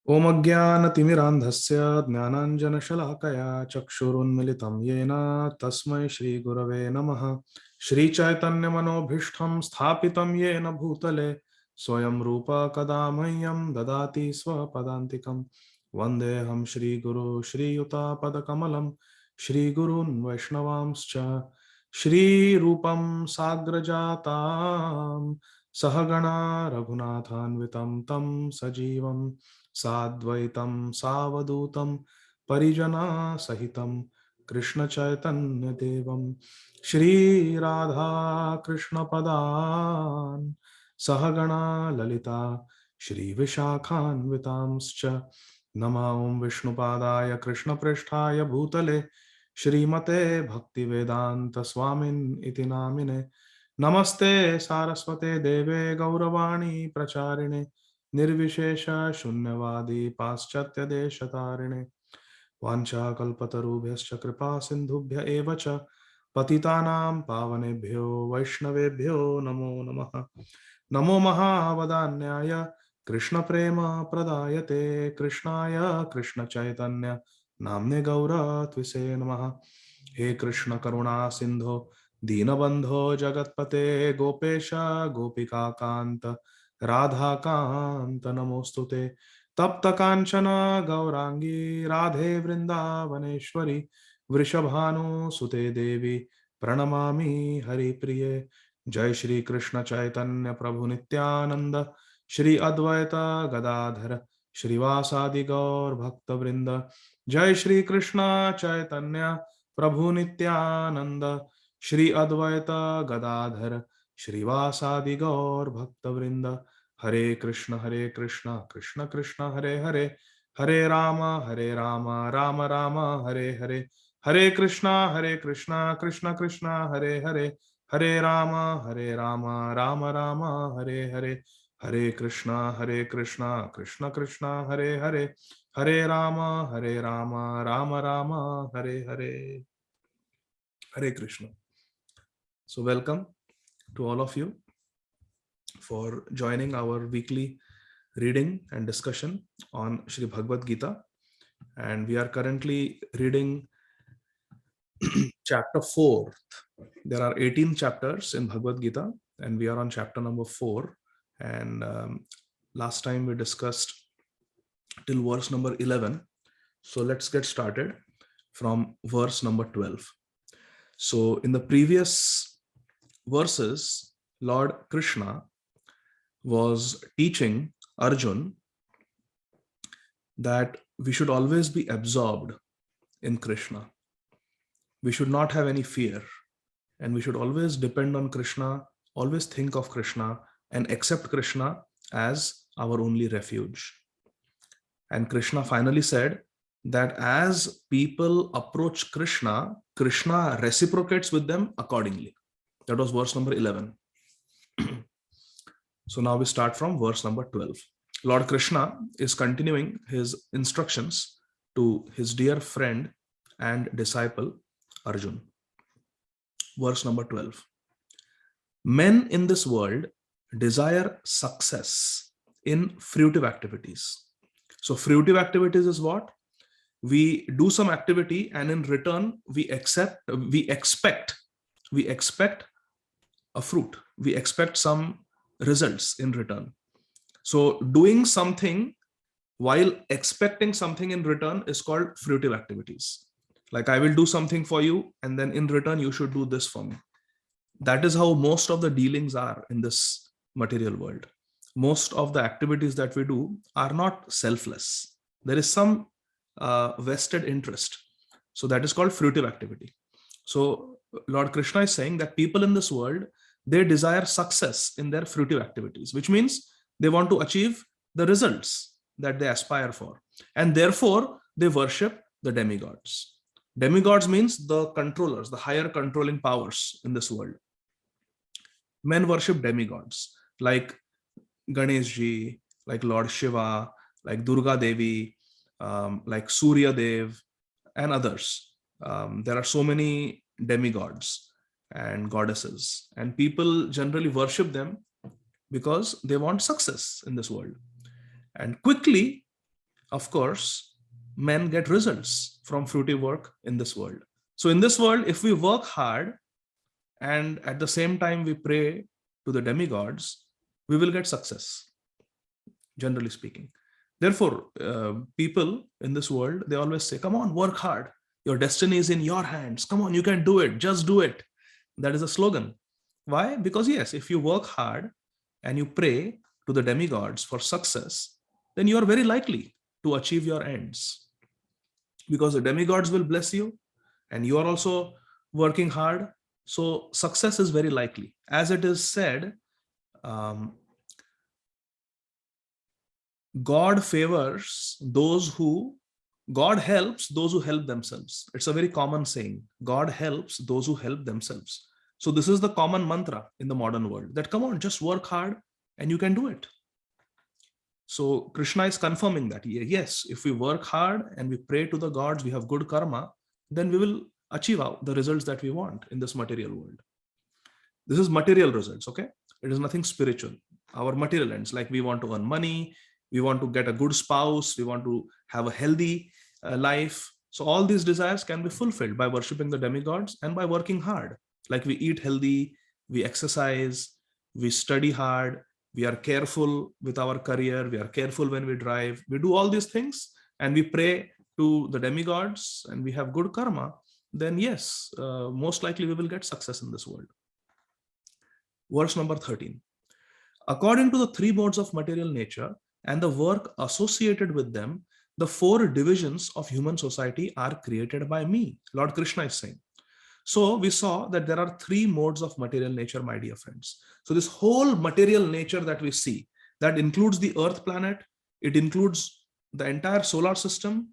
ॐ अज्ञानतिमिरान्धस्य ज्ञानाञ्जनशलाकया चक्षुरुन्मिलितं येन तस्मै श्रीगुरवे नमः। श्रीचैतन्यमनोभीष्टं स्थापितं येन भूतले स्वयं रूप कदा मह्यं ददाति स्वपदान्तिकं। वन्देऽहं श्रीगुरो श्रीयुतापदकमलं श्रीगुरून् वैष्णवांश्च श्रीरूपं साग्रजातां सहगणा रघुनाथान्वितं तं सजीवम् साद्वैतं सावधूतं परिजना सहितं कृष्ण चैतन्य देवं श्रीराधा कृष्ण पदान् सहगणा ललिता श्री विशाखान्वितांश्च नमो विष्णुपादाय कृष्णप्रेष्ठाय भूतले श्रीमते भक्तिवेदांत स्वामिन् इति नामिने नमस्ते सारस्वते देवे गौरवाणी प्रचारिणे निर्विशेष शून्यवादी पाश्चात्य देशतारिणे वाञ्छाकल्पतरुभ्यश्च कृपा सिन्धुभ्य एव च पतितानां पावनेभ्यो वैष्णवेभ्यो नमो नमः। नमो महावदान्याय कृष्ण प्रेम प्रदायते कृष्णाय कृष्ण चैतन्य नाम्ने गौरत्विषे नमः। हे कृष्ण करुणा सिंधो दीनबंधो जगत्पते गोपेश गोपिका कांत राधा कांत नमोस्तुते। तप्त कांचन गौरांगी राधे वृंदावनेश्वरी वृषभानुसुते देवी प्रणमामि हरिप्रिये। जय श्री कृष्ण चैतन्य प्रभु नित्यानंद श्री अद्वैत गदाधर श्रीवासादि गौर भक्त वृंद। जय श्री कृष्ण चैतन्य प्रभु नित्यानंद श्री अद्वैत गदाधर श्रीवासादि गौर भक्त वृंद। हरे कृष्ण कृष्ण कृष्ण हरे हरे हरे राम राम राम हरे हरे। हरे कृष्णा कृष्ण कृष्ण हरे हरे हरे राम राम राम हरे हरे। हरे कृष्णा कृष्ण कृष्ण हरे हरे हरे राम राम राम हरे हरे। हरे Krishna. So welcome to all of you for joining our weekly reading and discussion on Shri Bhagavad Gita, and we are currently reading chapter 4. There are 18 chapters in Bhagavad Gita and we are on chapter number 4, and last time we discussed till verse number 11. So let's get started from verse number 12. So in the previous verses, Lord Krishna was teaching Arjun that we should always be absorbed in Krishna. We should not have any fear, and we should always depend on Krishna, always think of Krishna, and accept Krishna as our only refuge. And Krishna finally said that as people approach Krishna, Krishna reciprocates with them accordingly. That was verse number 11. So now we start from verse number 12. Lord Krishna is continuing his instructions to his dear friend and disciple Arjun. Verse number 12. Men in this world desire success in fruitive activities. So fruitive activities is what? We do some activity and in return we expect a fruit. We expect some results in return. So doing something while expecting something in return is called fruitive activities. Like I will do something for you and then in return you should do this for me. That is how most of the dealings are in this material world. Most of the activities that we do are not selfless. There is some vested interest. So that is called fruitive activity. So Lord Krishna is saying that people in this world, they desire success in their fruitive activities, which means they want to achieve the results that they aspire for. And therefore, they worship the demigods. Demigods means the controllers, the higher controlling powers in this world. Men worship demigods like Ganesh ji, like Lord Shiva, like Durga Devi, like Surya Dev, and others. There are so many demigods and goddesses, and people generally worship them because they want success in this world. And quickly, of course, men get results from fruitive work in this world. So in this world, if we work hard and at the same time we pray to the demigods, we will get success, generally speaking. Therefore, people in this world, they always say, come on, work hard. Your destiny is in your hands. Come on, you can do it. Just do it. That is a slogan. Why? Because yes, if you work hard and you pray to the demigods for success, then you are very likely to achieve your ends, because the demigods will bless you and you are also working hard. So success is very likely. As it is said, um, God favors those who, God helps those who help themselves. It's a very common saying. God helps those who help themselves. So this is the common mantra in the modern world, that come on, just work hard and you can do it. So Krishna is confirming that, yes, if we work hard and we pray to the gods, we have good karma, then we will achieve the results that we want in this material world. This is material results, okay? It is nothing spiritual. Our material ends, like we want to earn money, we want to get a good spouse, we want to have a healthy life. So all these desires can be fulfilled by worshiping the demigods and by working hard. Like we eat healthy, we exercise, we study hard, we are careful with our career, we are careful when we drive, we do all these things and we pray to the demigods and we have good karma, then yes, most likely we will get success in this world. Verse number 13. According to the three modes of material nature and the work associated with them, the four divisions of human society are created by me. Lord Krishna is saying. So we saw that there are three modes of material nature, my dear friends. So this whole material nature that we see, that includes the Earth planet, it includes the entire solar system,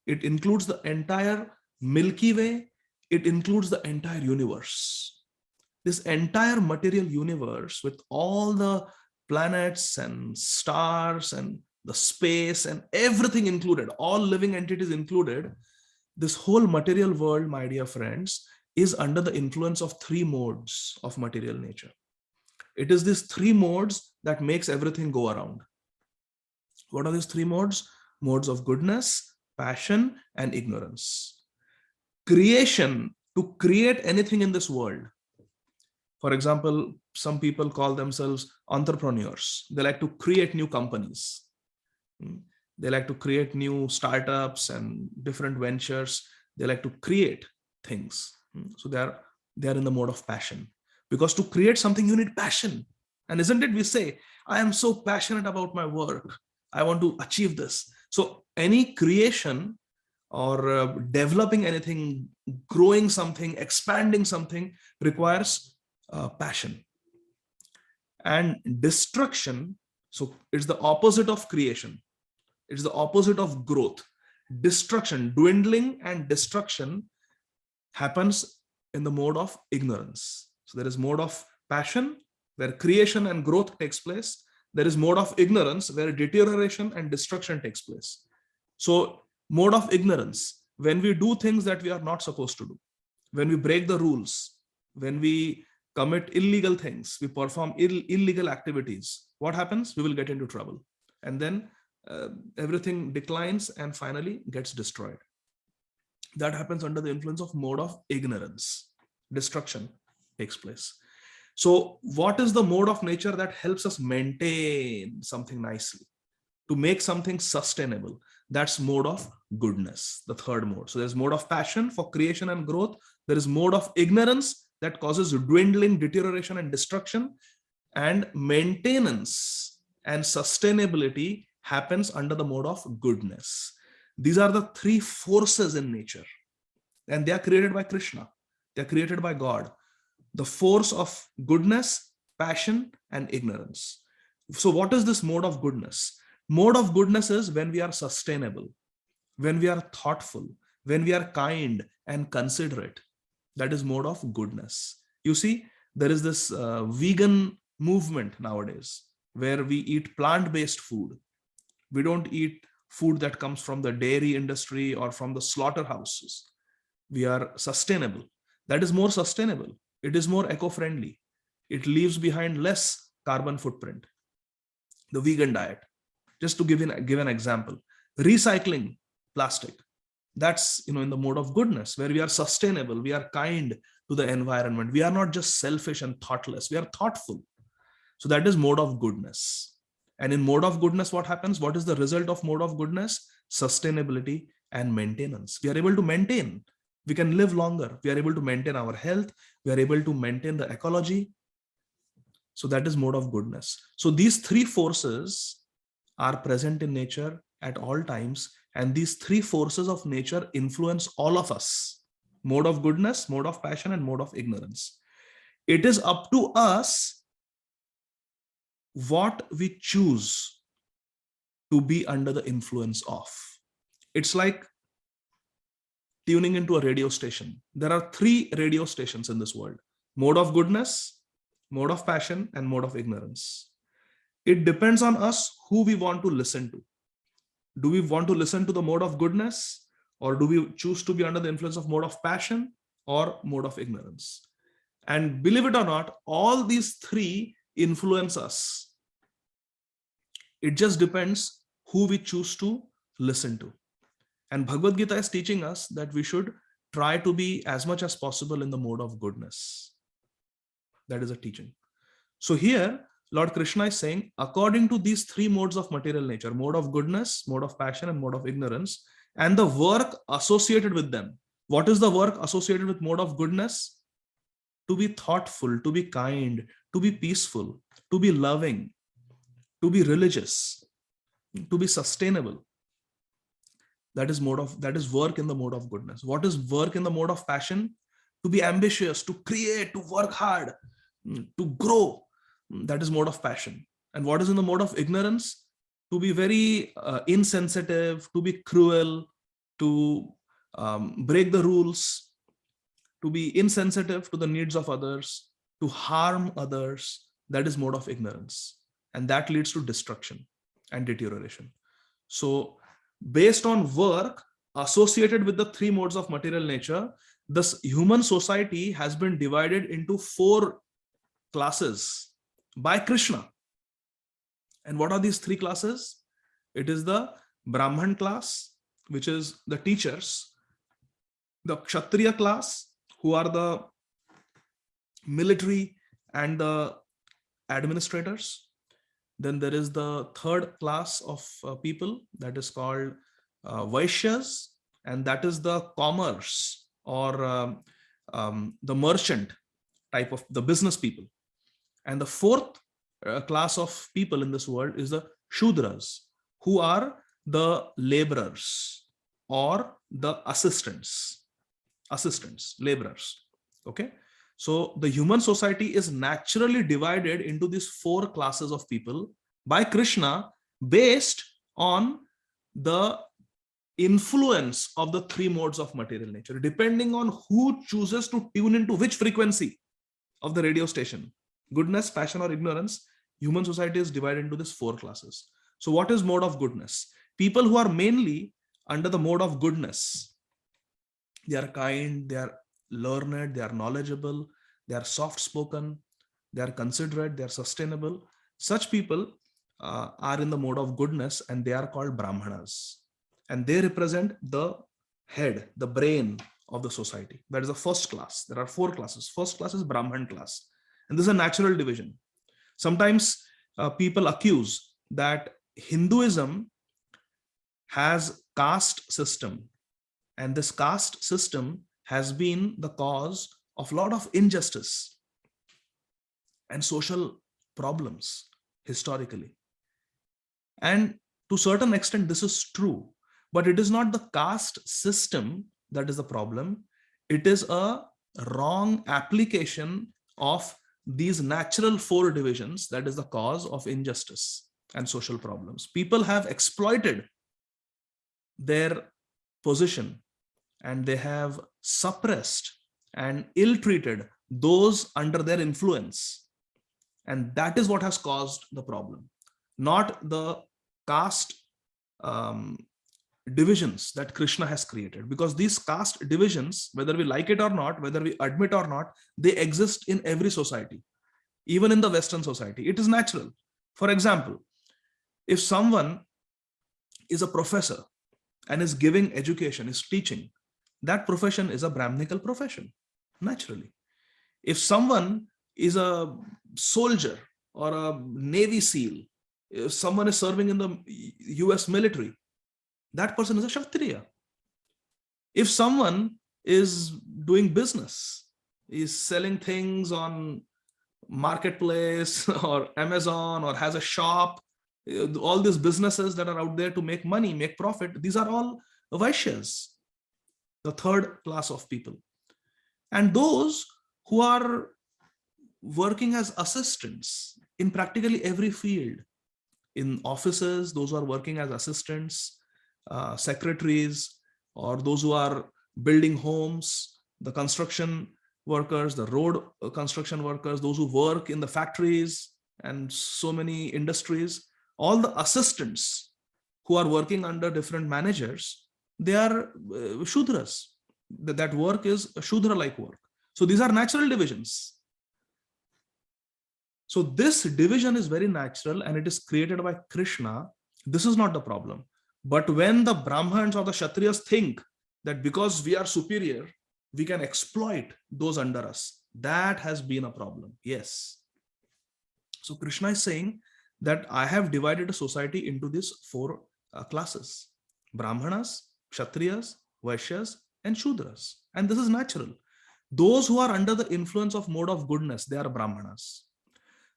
it includes the entire Milky Way, it includes the entire universe. This entire material universe with all the planets and stars and the space and everything included, all living entities included, this whole material world, my dear friends, is under the influence of three modes of material nature. It is these three modes that makes everything go around. What are these three modes? Modes of goodness, passion, and ignorance. Creation, to create anything in this world. For example, some people call themselves entrepreneurs. They like to create new companies. They like to create new startups and different ventures. They like to create things. So they are in the mode of passion, because to create something you need passion. And isn't it, we say, I am so passionate about my work, I want to achieve this. So any creation or developing anything, growing something, expanding something requires passion. And destruction, so it's the opposite of creation, it's the opposite of growth. Destruction, dwindling and destruction happens in the mode of ignorance. So there is mode of passion where creation and growth takes place. There is mode of ignorance where deterioration and destruction takes place. So mode of ignorance, when we do things that we are not supposed to do, when we break the rules, when we commit illegal things, we perform illegal activities, what happens? We will get into trouble. And then everything declines and finally gets destroyed. That happens under the influence of mode of ignorance. Destruction takes place. So what is the mode of nature that helps us maintain something nicely, to make something sustainable? That's mode of goodness, the third mode. So there's mode of passion for creation and growth. There is mode of ignorance that causes dwindling, deterioration, and destruction. And maintenance and sustainability happens under the mode of goodness. These are the three forces in nature, and they are created by Krishna. They are created by God. The force of goodness, passion, and ignorance. So what is this mode of goodness? Mode of goodness is when we are sustainable, when we are thoughtful, when we are kind and considerate. That is mode of goodness. You see, there is this vegan movement nowadays where we eat plant-based food. We don't eat food that comes from the dairy industry or from the slaughterhouses. We are sustainable. That is more sustainable. It is more eco-friendly. It leaves behind less carbon footprint. The vegan diet. Just to give an example, recycling plastic. That's, in the mode of goodness, where we are sustainable, we are kind to the environment. We are not just selfish and thoughtless, we are thoughtful. So that is mode of goodness. And in mode of goodness, what happens? What is the result of mode of goodness? Sustainability and maintenance. We are able to maintain. We can live longer. We are able to maintain our health. We are able to maintain the ecology. So that is mode of goodness. So these three forces are present in nature at all times. And these three forces of nature influence all of us: mode of goodness, mode of passion, and mode of ignorance. It is up to us what we choose to be under the influence of. It's like tuning into a radio station. There are three radio stations in this world: mode of goodness, mode of passion, and mode of ignorance. It depends on us who we want to listen to. Do we want to listen to the mode of goodness, or do we choose to be under the influence of mode of passion or mode of ignorance? And believe it or not, all these three influence us. It just depends who we choose to listen to. And Bhagavad Gita is teaching us that we should try to be as much as possible in the mode of goodness. That is a teaching. So here, Lord Krishna is saying, according to these three modes of material nature, mode of goodness, mode of passion, and mode of ignorance, and the work associated with them. What is the work associated with mode of goodness? To be thoughtful, to be kind, to be peaceful, to be loving, to be religious, to be sustainable. That is work in the mode of goodness. What is work in the mode of passion? To be ambitious, to create, to work hard, to grow. That is mode of passion. And what is in the mode of ignorance? To be very insensitive, to be cruel, to break the rules, to be insensitive to the needs of others, to harm others. That is mode of ignorance. And that leads to destruction and deterioration. So based on work associated with the three modes of material nature, this human society has been divided into 4 classes by Krishna. And what are these 3 classes? It is the Brahman class, which is the teachers, the Kshatriya class, who are the military and the administrators. Then there is the 3rd class of people, that is called Vaishyas, and that is the commerce or the merchant type of the business people. And the 4th class of people in this world is the Shudras, who are the laborers or the assistants, laborers. Okay. So the human society is naturally divided into these 4 classes of people by Krishna based on the influence of the 3 modes of material nature, depending on who chooses to tune into which frequency of the radio station, goodness, passion, or ignorance. Human society is divided into these 4 classes. So what is mode of goodness? People who are mainly under the mode of goodness. They are kind, they are learned, they are knowledgeable, they are soft-spoken, they are considerate, they are sustainable. Such people are in the mode of goodness, and they are called Brahmanas. And they represent the head, the brain of the society. That is the first class. There are 4 classes. First class is Brahman class. And this is a natural division. Sometimes people accuse that Hinduism has caste system. And this caste system has been the cause of a lot of injustice and social problems historically. And to a certain extent, this is true. But it is not the caste system that is the problem. It is a wrong application of these natural 4 divisions that is the cause of injustice and social problems. People have exploited their position, and they have suppressed and ill-treated those under their influence. And that is what has caused the problem, not the caste divisions that Krishna has created. Because these caste divisions, whether we like it or not, whether we admit or not, they exist in every society, even in the Western society. It is natural. For example, if someone is a professor and is giving education, is teaching, that profession is a Brahminical profession, naturally. If someone is a soldier or a Navy SEAL, if someone is serving in the US military, that person is a Kshatriya. If someone is doing business, is selling things on marketplace or Amazon, or has a shop, all these businesses that are out there to make money, make profit, these are all Vaishyas, the third class of people. And those who are working as assistants in practically every field, in offices, those who are working as assistants, secretaries, or those who are building homes, the construction workers, the road construction workers, those who work in the factories and so many industries, all the assistants who are working under different managers, they are Shudras. That work is a Shudra-like work. So these are natural divisions. So this division is very natural and it is created by Krishna. This is not the problem. But when the Brahmins or the Kshatriyas think that because we are superior, we can exploit those under us, that has been a problem. Yes. So Krishna is saying that I have divided a society into these four classes: Brahmanas, Kshatriyas, Vaishyas, and Shudras. And this is natural. Those who are under the influence of mode of goodness, they are Brahmanas.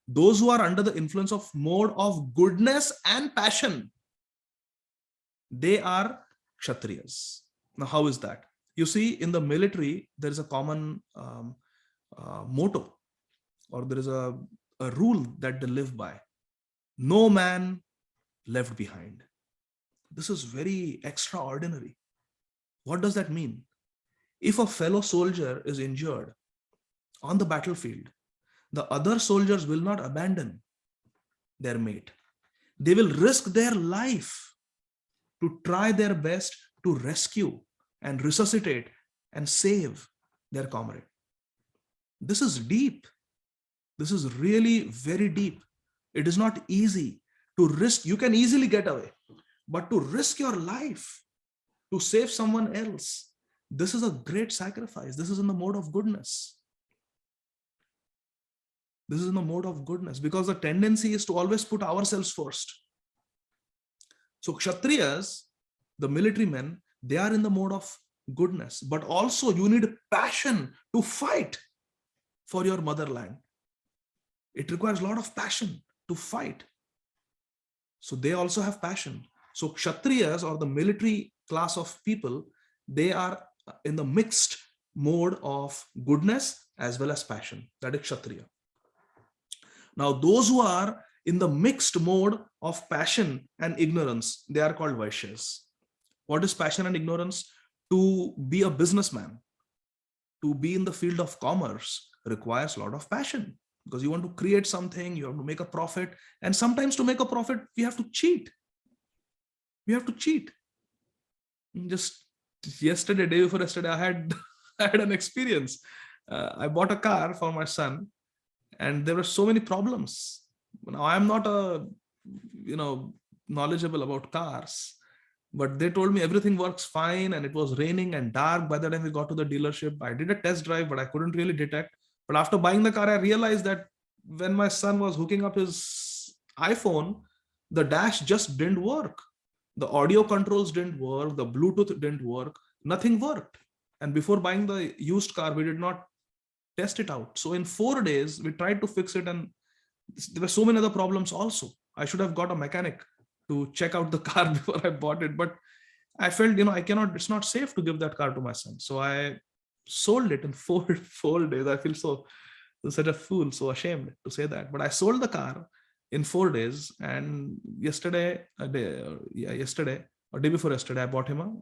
Those who are under the influence of mode of goodness and passion, they are Kshatriyas. Now, how is that? You see, in the military, there is a common motto, or there is a rule that they live by: no man left behind. This is very extraordinary. What does that mean? If a fellow soldier is injured on the battlefield, the other soldiers will not abandon their mate. They will risk their life to try their best to rescue and resuscitate and save their comrade. This is deep. This is really very deep. It is not easy to risk. You can easily get away, but to risk your life to save someone else, this is a great sacrifice. This is in the mode of goodness. This is in the mode of goodness, because the tendency is to always put ourselves first. So Kshatriyas, the military men, they are in the mode of goodness, but also you need passion to fight for your motherland. It requires a lot of passion to fight. So they also have passion. So Kshatriyas, or the military class of people, they are in the mixed mode of goodness as well as passion. That is Kshatriya. Now, those who are in the mixed mode of passion and ignorance, they are called Vaishyas. What is passion and ignorance? To be a businessman, to be in the field of commerce, requires a lot of passion, because you want to create something, you have to make a profit. And sometimes to make a profit, we have to cheat. We have to cheat. Just yesterday, day before yesterday, I had an experience. I bought a car for my son, and there were so many problems. Now, I'm not knowledgeable about cars, but they told me everything works fine, and it was raining and dark by the time we got to the dealership. I did a test drive, but I couldn't really detect. But after buying the car, I realized that when my son was hooking up his iPhone, the dash just didn't work. The audio controls didn't work. The Bluetooth didn't work. Nothing worked. And before buying the used car, we did not test it out. So in 4 days, we tried to fix it, and there were so many other problems also. I should have got a mechanic to check out the car before I bought it, but I felt, I cannot, it's not safe to give that car to my son. So I sold it in 4 days. I feel such a fool, so ashamed to say that, but I sold the car in 4 days. And yesterday or day before yesterday, I bought him a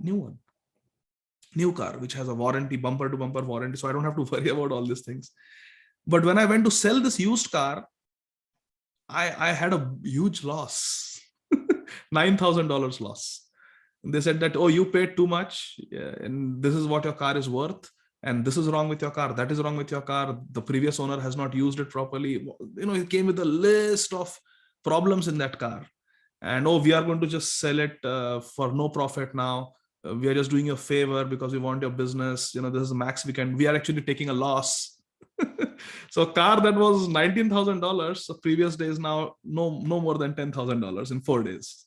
new car, which has a warranty, bumper to bumper warranty. So I don't have to worry about all these things. But when I went to sell this used car, I had a huge loss, $9,000 loss. And they said that, oh, you paid too much, and this is what your car is worth, and this is wrong with your car, that is wrong with your car, the previous owner has not used it properly. It came with a list of problems in that car. and oh, we are going to just sell it for no profit now. We are just doing you a favor because we want your business. This is the max we can. We are actually taking a loss. So a car that was $19,000 the previous days now no more than $10,000 in 4 days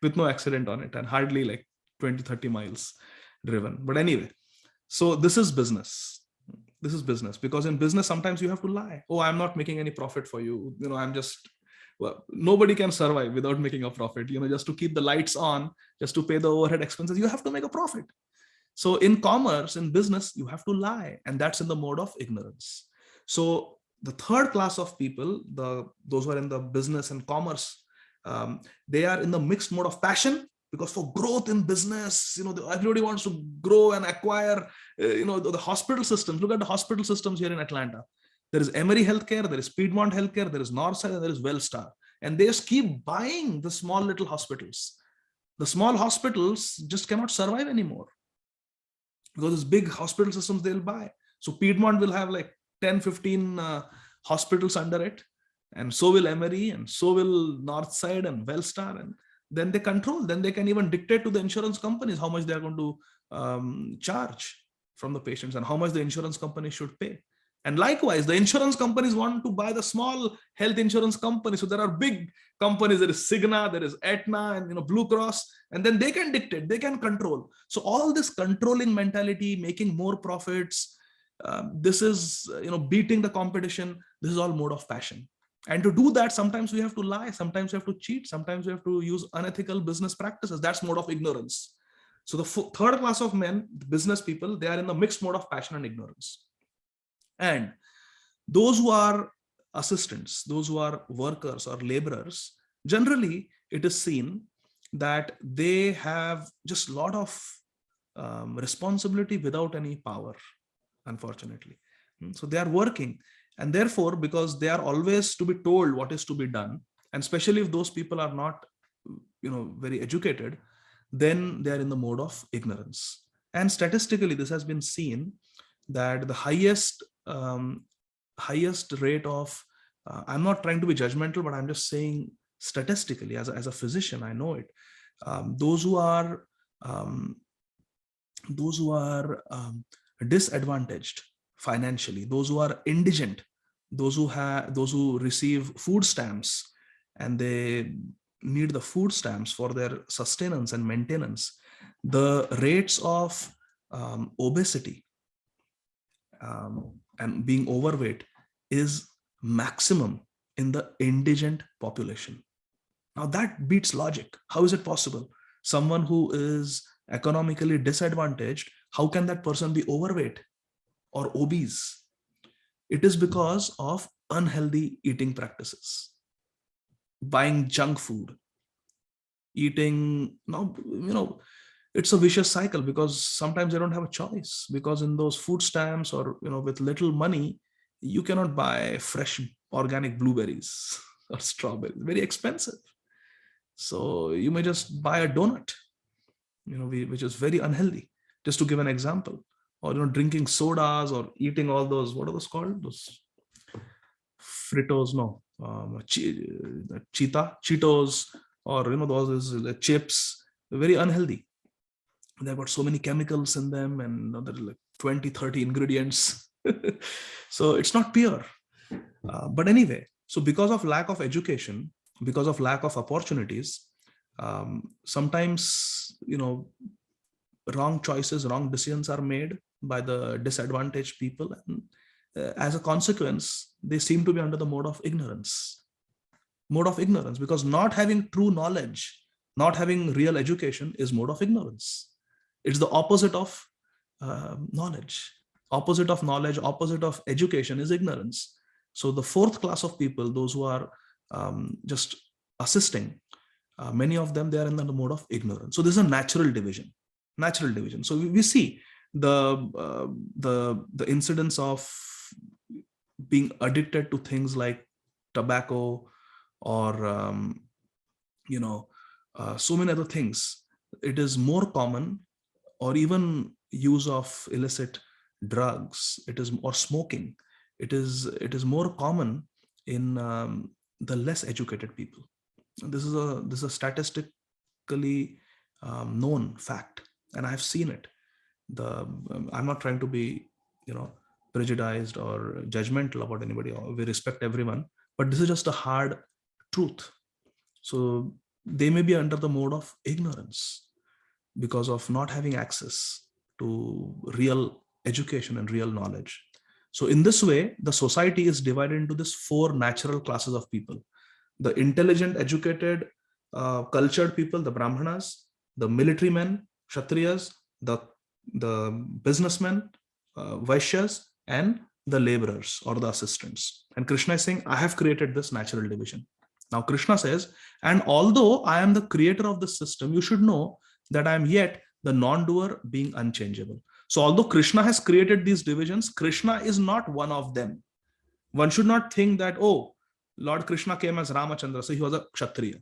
with no accident on it and hardly like 20-30 miles driven. But anyway, so this is business. This is business, because in business sometimes you have to lie. Oh, I'm not making any profit for you. I'm just, well, nobody can survive without making a profit. Just to keep the lights on, just to pay the overhead expenses, you have to make a profit. So in commerce, in business, you have to lie, and that's in the mode of ignorance. So the third class of people, those who are in the business and commerce, they are in the mixed mode of passion, because for growth in business, everybody wants to grow and acquire, the hospital systems. Look at the hospital systems here in Atlanta. There is Emory Healthcare, there is Piedmont Healthcare, there is Northside, and there is Wellstar. And they just keep buying the small little hospitals. The small hospitals just cannot survive anymore, because these big hospital systems they'll buy. So Piedmont will have like 10, 15 hospitals under it, and so will Emory, and so will Northside and Wellstar, and then they control. Then they can even dictate to the insurance companies how much they're going to charge from the patients and how much the insurance company should pay. And likewise, the insurance companies want to buy the small health insurance companies. So there are big companies. There is Cigna, there is Aetna, and Blue Cross, and then they can dictate, they can control. So all this controlling mentality, making more profits, this is beating the competition. This is all mode of passion. And to do that, sometimes we have to lie, sometimes we have to cheat, sometimes we have to use unethical business practices. That's mode of ignorance. So the third class of men, the business people, they are in the mixed mode of passion and ignorance. And those who are assistants, those who are workers or laborers, generally it is seen that they have just a lot of responsibility without any power, unfortunately. So they are working, and therefore, because they are always to be told what is to be done, and especially if those people are not very educated, then they are in the mode of ignorance. And statistically, this has been seen that the highest rate of I'm not trying to be judgmental, but I'm just saying statistically, as a physician, I know it. Those who are disadvantaged financially, those who are indigent, those who receive food stamps, and they need the food stamps for their sustenance and maintenance, the rates of obesity and being overweight is maximum in the indigent population. Now that beats logic. How is it possible? Someone who is economically disadvantaged, how can that person be overweight or obese? It is because of unhealthy eating practices, buying junk food, eating. Now, it's a vicious cycle, because sometimes they don't have a choice, because in those food stamps or with little money, you cannot buy fresh organic blueberries or strawberries, very expensive. So you may just buy a donut, which is very unhealthy, just to give an example. Or drinking sodas or eating all those, what are those called, those Fritos, no, Cheetos, or those chips, very unhealthy. They've got so many chemicals in them, and there are like 20-30 ingredients. So it's not pure. But anyway, so because of lack of education, because of lack of opportunities, sometimes wrong choices, wrong decisions are made by the disadvantaged people, and as a consequence, they seem to be under the mode of ignorance. Because not having true knowledge, not having real education is mode of ignorance. It's the opposite of knowledge. Opposite of knowledge, opposite of education is ignorance. So the fourth class of people, those who are just assisting, many of them, they are in the mode of ignorance. So this is a natural division. So we see the incidence of being addicted to things like tobacco or so many other things. It is more common, or even use of illicit drugs, or smoking. It is more common in the less educated people. This is a statistically known fact, and I've seen it. I'm not trying to be, prejudiced or judgmental about anybody. We respect everyone, but this is just a hard truth. So they may be under the mode of ignorance because of not having access to real education and real knowledge. So in this way, the society is divided into these four natural classes of people: the intelligent, educated, cultured people, the Brahmanas; the military men, Kshatriyas; the businessmen, Vaishyas; and the laborers or the assistants. And Krishna is saying, I have created this natural division. Now Krishna says, and although I am the creator of this system, you should know that I am yet the non-doer, being unchangeable. So although Krishna has created these divisions, Krishna is not one of them. One should not think that, oh, Lord Krishna came as Ramachandra, so he was a Kshatriya.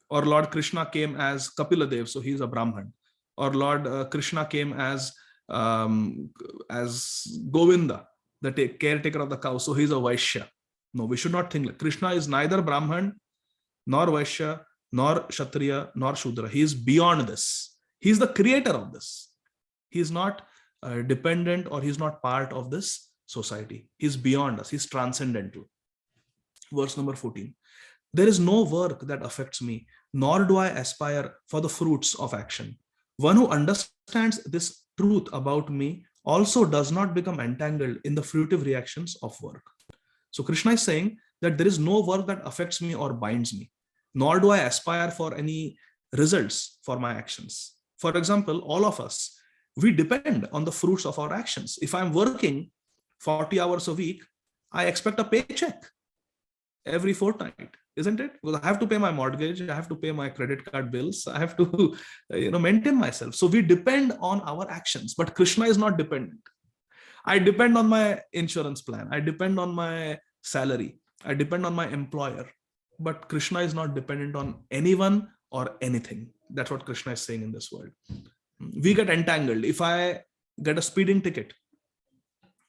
Or Lord Krishna came as Kapiladev, so he is a Brahman. Or Lord Krishna came as Govinda, the caretaker of the cow, so he is a Vaishya. No, we should not think like Krishna is neither Brahman, nor Vaishya, nor Kshatriya, nor Shudra. He is beyond this. He is the creator of this. He is not dependent, or he is not part of this society. He is beyond us. He is transcendental. Verse number 14. There is no work that affects me, nor do I aspire for the fruits of action. One who understands this truth about me also does not become entangled in the fruitive reactions of work. So Krishna is saying that there is no work that affects me or binds me, nor do I aspire for any results for my actions. For example, all of us, we depend on the fruits of our actions. If I'm working 40 hours a week, I expect a paycheck every fortnight, isn't it? Because I have to pay my mortgage, I have to pay my credit card bills, I have to maintain myself. So we depend on our actions, but Krishna is not dependent. I depend on my insurance plan, I depend on my salary, I depend on my employer, but Krishna is not dependent on anyone or anything. That's what Krishna is saying in this world. We get entangled. If I get a speeding ticket,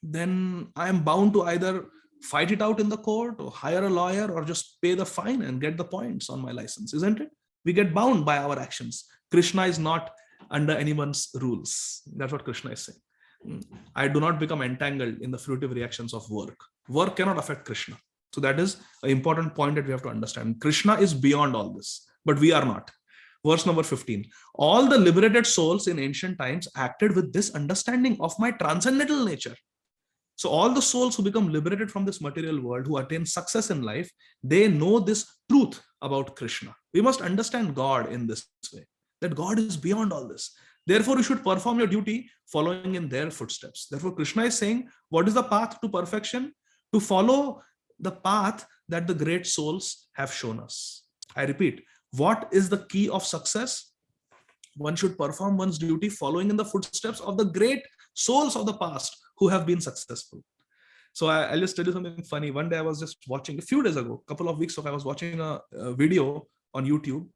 then I am bound to either fight it out in the court or hire a lawyer or just pay the fine and get the points on my license, isn't it? We get bound by our actions. Krishna is not under anyone's rules. That's what Krishna is saying. I do not become entangled in the fruitive reactions of work. Work cannot affect Krishna. So that is an important point that we have to understand. Krishna is beyond all this, but we are not. Verse number 15. All the liberated souls in ancient times acted with this understanding of my transcendental nature. So all the souls who become liberated from this material world, who attain success in life, they know this truth about Krishna. We must understand God in this way, that God is beyond all this. Therefore, you should perform your duty following in their footsteps. Therefore, Krishna is saying, what is the path to perfection? To follow the path that the great souls have shown us. I repeat, what is the key of success? One should perform one's duty following in the footsteps of the great souls of the past who have been successful. So I'll just tell you something funny. One day I was just watching, a few days ago, a couple of weeks ago, I was watching a video on YouTube.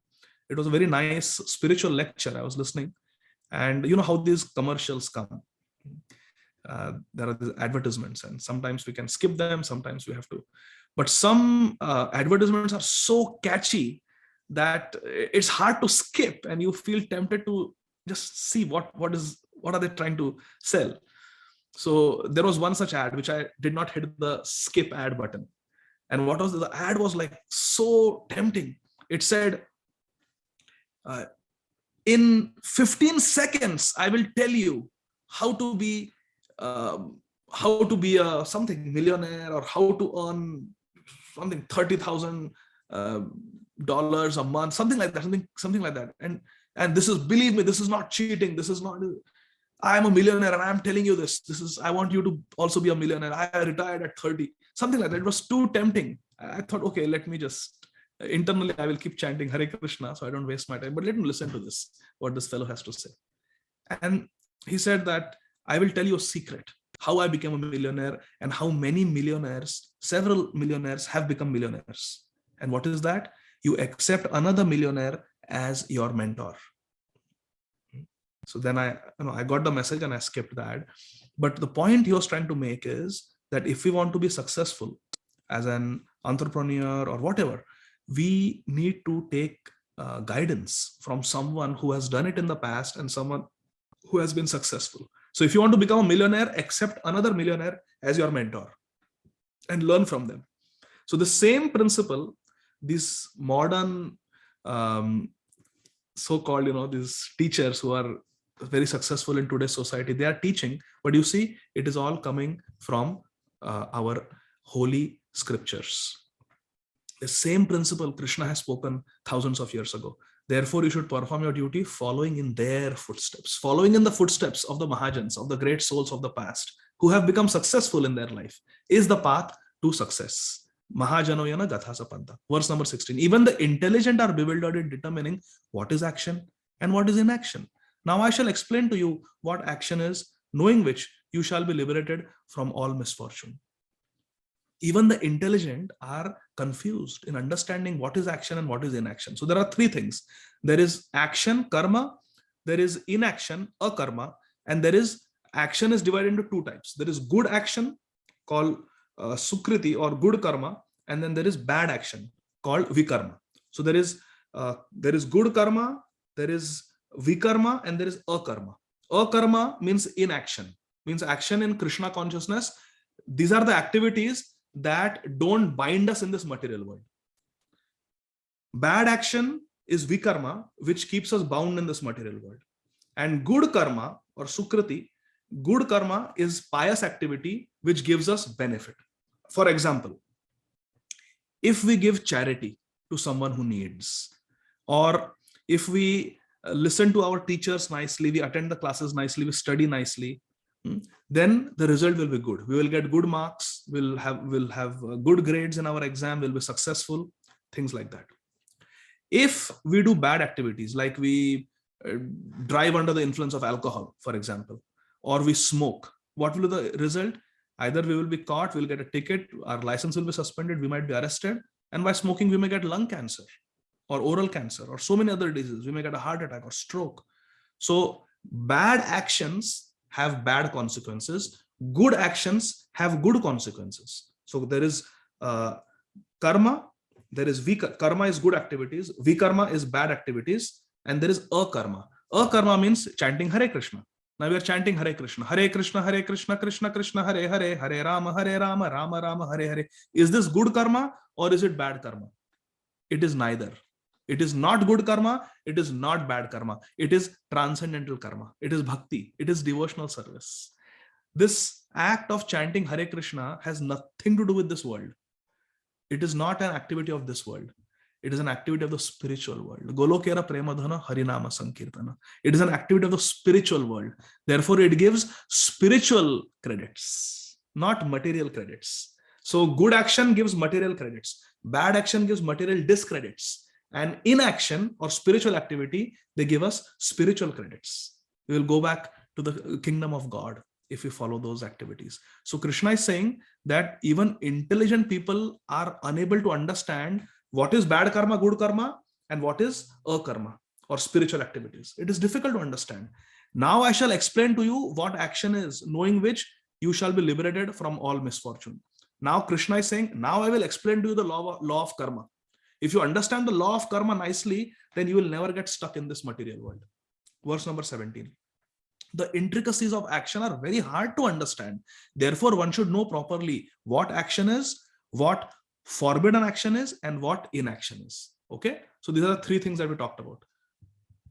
It was a very nice spiritual lecture. I was listening. And you know how these commercials come. There are these advertisements, and sometimes we can skip them, sometimes we have to. But some advertisements are so catchy that it's hard to skip, and you feel tempted to just see what are they trying to sell. So there was one such ad which I did not hit the skip ad button. And what was the ad was like so tempting. It said, in 15 seconds, I will tell you how to be a something millionaire, or how to earn something $30,000 a month, something like that, something like that. And this is, believe me, this is not cheating. This is not, I am a millionaire and I am telling you this. This is, I want you to also be a millionaire. I retired at 30, something like that. It was too tempting. I thought, okay, let me just, internally, I will keep chanting Hare Krishna so I don't waste my time. But let me listen to this, what this fellow has to say. And he said that I will tell you a secret, how I became a millionaire and how many millionaires, several millionaires have become millionaires. And what is that? You accept another millionaire as your mentor. So then I got the message and I skipped that. But the point he was trying to make is that if we want to be successful as an entrepreneur or whatever, we need to take guidance from someone who has done it in the past and someone who has been successful. So if you want to become a millionaire, accept another millionaire as your mentor and learn from them. So the same principle, these modern so-called, these teachers who are very successful in today's society, they are teaching, but you see, it is all coming from our holy scriptures. The same principle Krishna has spoken thousands of years ago. Therefore, you should perform your duty following in their footsteps, following in the footsteps of the Mahajans, of the great souls of the past, who have become successful in their life, is the path to success. Mahajanoyana Gatha Sapanta. Verse number 16. Even the intelligent are bewildered in determining what is action and what is inaction. Now I shall explain to you what action is, knowing which you shall be liberated from all misfortune. Even the intelligent are confused in understanding what is action and what is inaction. So there are three things. There is action, karma, there is inaction, akarma, and there is action is divided into two types. There is good action called sukriti or good karma, and then there is bad action called vikarma. So there is good karma, there is vikarma, and there is akarma. Akarma means inaction, means action in Krishna consciousness. These are the activities that don't bind us in this material world. Bad action is vikarma, which keeps us bound in this material world. And good karma or sukriti, good karma is pious activity which gives us benefit. For example, if we give charity to someone who needs, or if we listen to our teachers nicely, we attend the classes nicely, we study nicely, then the result will be good. We will get good marks, we'll have good grades in our exam, we'll be successful, things like that. If we do bad activities, like we drive under the influence of alcohol, for example, or we smoke, what will be the result? Either we will be caught, we'll get a ticket, our license will be suspended, we might be arrested, and by smoking we may get lung cancer or oral cancer or so many other diseases. We may get a heart attack or stroke. So bad actions have bad consequences. Good actions have good consequences. So there is karma, there is karma is good activities, vikarma is bad activities, and there is akarma. Akarma means chanting Hare Krishna. Now we are chanting Hare Krishna, Krishna Krishna Krishna, Hare Hare, Hare Rama, Rama Rama, Hare Hare. Is this good karma or is it bad karma? It is neither. It is not good karma, it is not bad karma. It is transcendental karma. It is bhakti. It is devotional service. This act of chanting Hare Krishna has nothing to do with this world. It is not an activity of this world. It is an activity of the spiritual world. Golokera Premadhana Harinama Sankirtana. It is an activity of the spiritual world. Therefore, it gives spiritual credits, not material credits. So good action gives material credits. Bad action gives material discredits. And inaction or spiritual activity, they give us spiritual credits. We will go back to the kingdom of God if we follow those activities. So Krishna is saying that even intelligent people are unable to understand what is bad karma, good karma, and what is akarma or spiritual activities. It is difficult to understand. Now I shall explain to you what action is, knowing which you shall be liberated from all misfortune. Now Krishna is saying, now I will explain to you the law of karma. If you understand the law of karma nicely, then you will never get stuck in this material world. Verse number 17. The intricacies of action are very hard to understand. Therefore, one should know properly what action is, what forbidden action is, and what inaction is. Okay? So these are the three things that we talked about.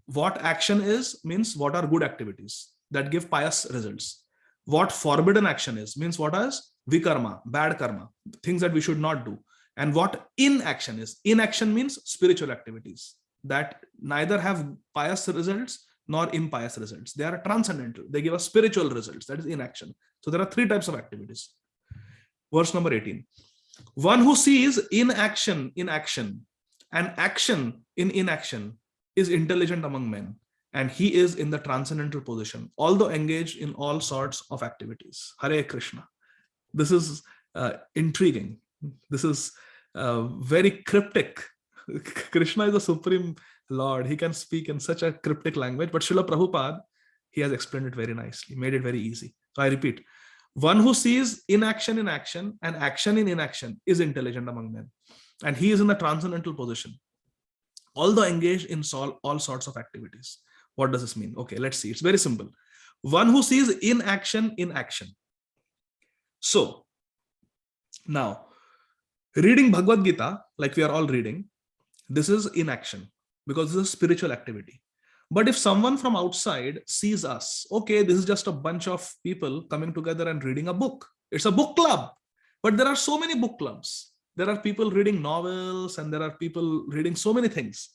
What action is means what are good activities that give pious results. What forbidden action is means what is vikarma, bad karma, things that we should not do. And what inaction is. Inaction means spiritual activities that neither have pious results nor impious results. They are transcendental. They give us spiritual results. That is inaction. So there are three types of activities. Verse number 18. One who sees inaction in action and action in inaction is intelligent among men, and he is in the transcendental position, although engaged in all sorts of activities. Hare Krishna. This is intriguing. This is very cryptic. Krishna is the Supreme Lord. He can speak in such a cryptic language, but Srila Prabhupada, he has explained it very nicely, made it very easy. So I repeat, one who sees inaction in action and action in inaction is intelligent among men. and he is in the transcendental position, although engaged in all sorts of activities. What does this mean? Okay, let's see. It's very simple. One who sees inaction in action. So now, reading Bhagavad Gita, like we are all reading, this is inaction because this is spiritual activity. But if someone from outside sees us, okay, this is just a bunch of people coming together and reading a book. It's a book club. But there are so many book clubs. There are people reading novels and there are people reading so many things.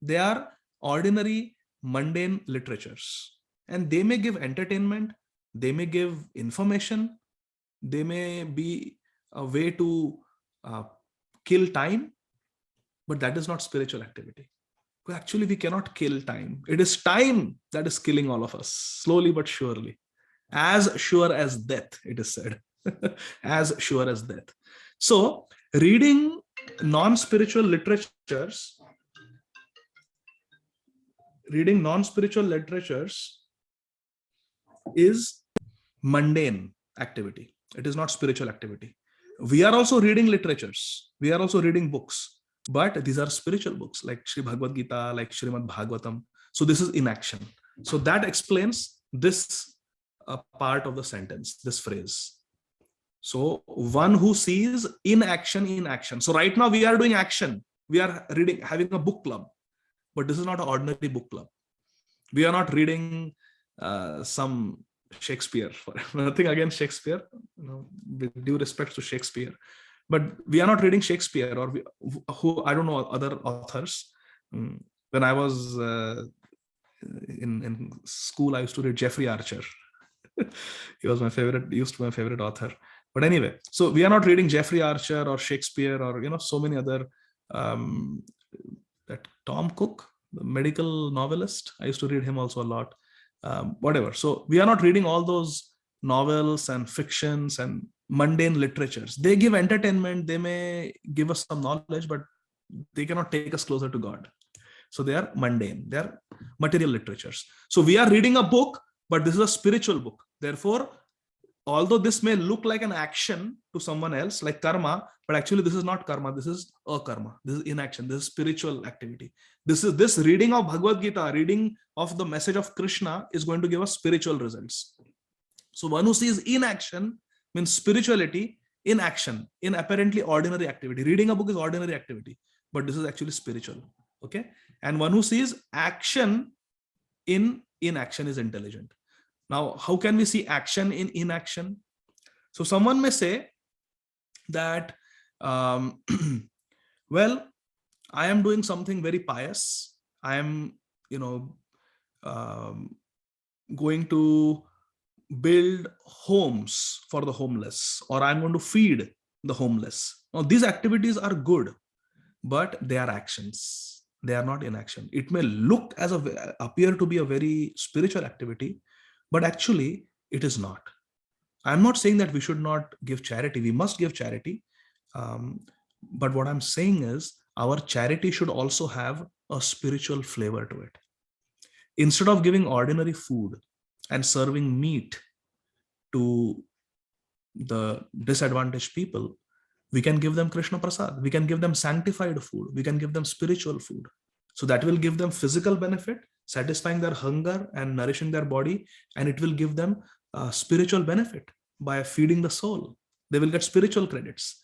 They are ordinary, mundane literatures. And they may give entertainment, they may give information, they may be a way to kill time, but that is not spiritual activity. Actually, we cannot kill time. It is time that is killing all of us, slowly but surely. As sure as death, it is said. As sure as death. So, reading non-spiritual literatures, is mundane activity. It is not spiritual activity. We are also reading literatures. We are also reading books. But these are spiritual books like Sri Bhagavad Gita, like Srimad Bhagavatam. So this is inaction. So that explains this part of the sentence, this phrase. So one who sees inaction in action. So right now we are doing action. We are reading, having a book club. But this is not an ordinary book club. We are not reading some Shakespeare. Nothing against Shakespeare, with due respect to Shakespeare. But we are not reading Shakespeare or who I don't know other authors. When I was in school, I used to read Jeffrey Archer. He was my favorite, used to be my favorite author. But anyway, so we are not reading Jeffrey Archer or Shakespeare or so many other. That Tom Cook, the medical novelist, I used to read him also a lot. Whatever. So we are not reading all those novels and fictions and mundane literatures. They give entertainment, they may give us some knowledge, but they cannot take us closer to God. So they are mundane, they are material literatures. So we are reading a book, but this is a spiritual book. Therefore, although this may look like an action to someone else, like karma, but actually this is not karma, this is akarma, this is inaction, this is spiritual activity. This reading of Bhagavad Gita, reading of the message of Krishna is going to give us spiritual results. So one who sees inaction means spirituality in action, in apparently ordinary activity. Reading a book is ordinary activity, but this is actually spiritual. Okay. And one who sees action in inaction is intelligent. Now, how can we see action in inaction? So someone may say that, well, I am doing something very pious. I am, going to build homes for the homeless, or I'm going to feed the homeless. Now, these activities are good, but they are actions. They are not inaction. It may look appear to be a very spiritual activity, but actually it is not. I'm not saying that we should not give charity. We must give charity. But what I'm saying is our charity should also have a spiritual flavor to it. Instead of giving ordinary food and serving meat to the disadvantaged people, we can give them Krishna Prasad. We can give them sanctified food. We can give them spiritual food. So that will give them physical benefit, satisfying their hunger and nourishing their body. And it will give them spiritual benefit by feeding the soul. They will get spiritual credits.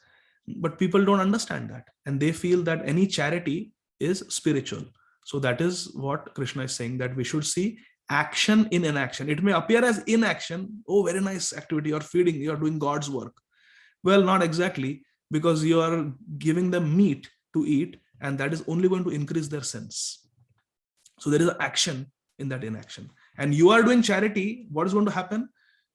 But people don't understand that. And they feel that any charity is spiritual. So that is what Krishna is saying, that we should see action in inaction. It may appear as inaction. Oh, very nice activity. You're feeding, you're doing God's work. Well, not exactly, because you are giving them meat to eat, and that is only going to increase their sins. So there is an action in that inaction. And you are doing charity. What is going to happen?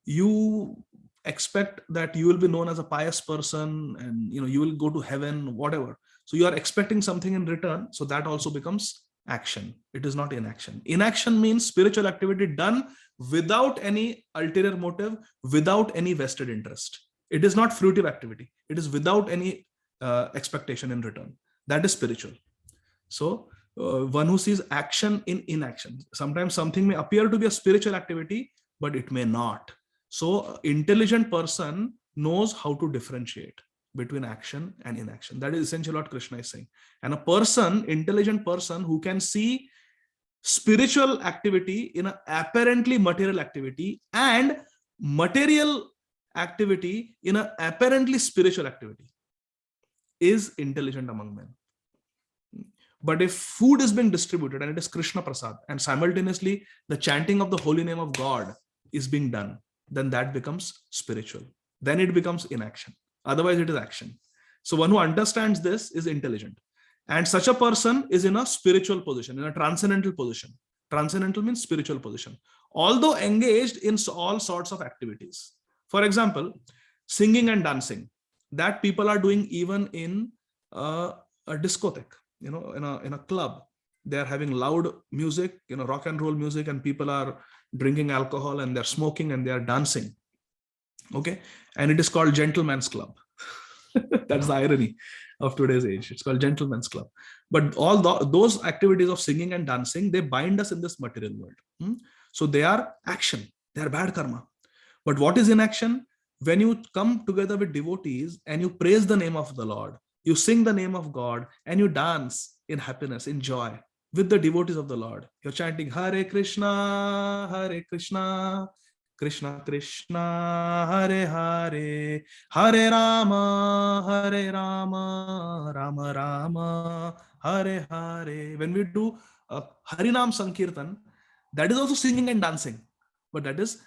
You expect that you will be known as a pious person, and you will go to heaven, whatever. So you are expecting something in return. So that also becomes action. It is not inaction. Inaction means spiritual activity done without any ulterior motive, without any vested interest. It is not fruitive activity. It is without any expectation in return. That is spiritual. So one who sees action in inaction. Sometimes something may appear to be a spiritual activity, but it may not. So intelligent person knows how to differentiate. between action and inaction. That is essentially what Krishna is saying. And a person, intelligent person, who can see spiritual activity in an apparently material activity and material activity in an apparently spiritual activity, is intelligent among men. But if food is being distributed and it is Krishna Prasad, and simultaneously the chanting of the holy name of God is being done, then that becomes spiritual. Then it becomes inaction. Otherwise, it is action. So one who understands this is intelligent. And such a person is in a spiritual position, in a transcendental position. Transcendental means spiritual position. Although engaged in all sorts of activities. For example, singing and dancing, that people are doing even in a discotheque, in a club. They are having loud music, rock and roll music, and people are drinking alcohol and they're smoking and they are dancing. Okay. And it is called gentleman's club. That's the irony of today's age. It's called gentleman's club. But all those activities of singing and dancing, they bind us in this material world. So they are action. They are bad karma. But what is inaction? When you come together with devotees and you praise the name of the Lord, you sing the name of God, and you dance in happiness, in joy with the devotees of the Lord. You're chanting Hare Krishna, Krishna Krishna, Hare Hare, Hare Rama, Rama Rama, Hare Hare. When we do Harinam Sankirtan, that is also singing and dancing, but that is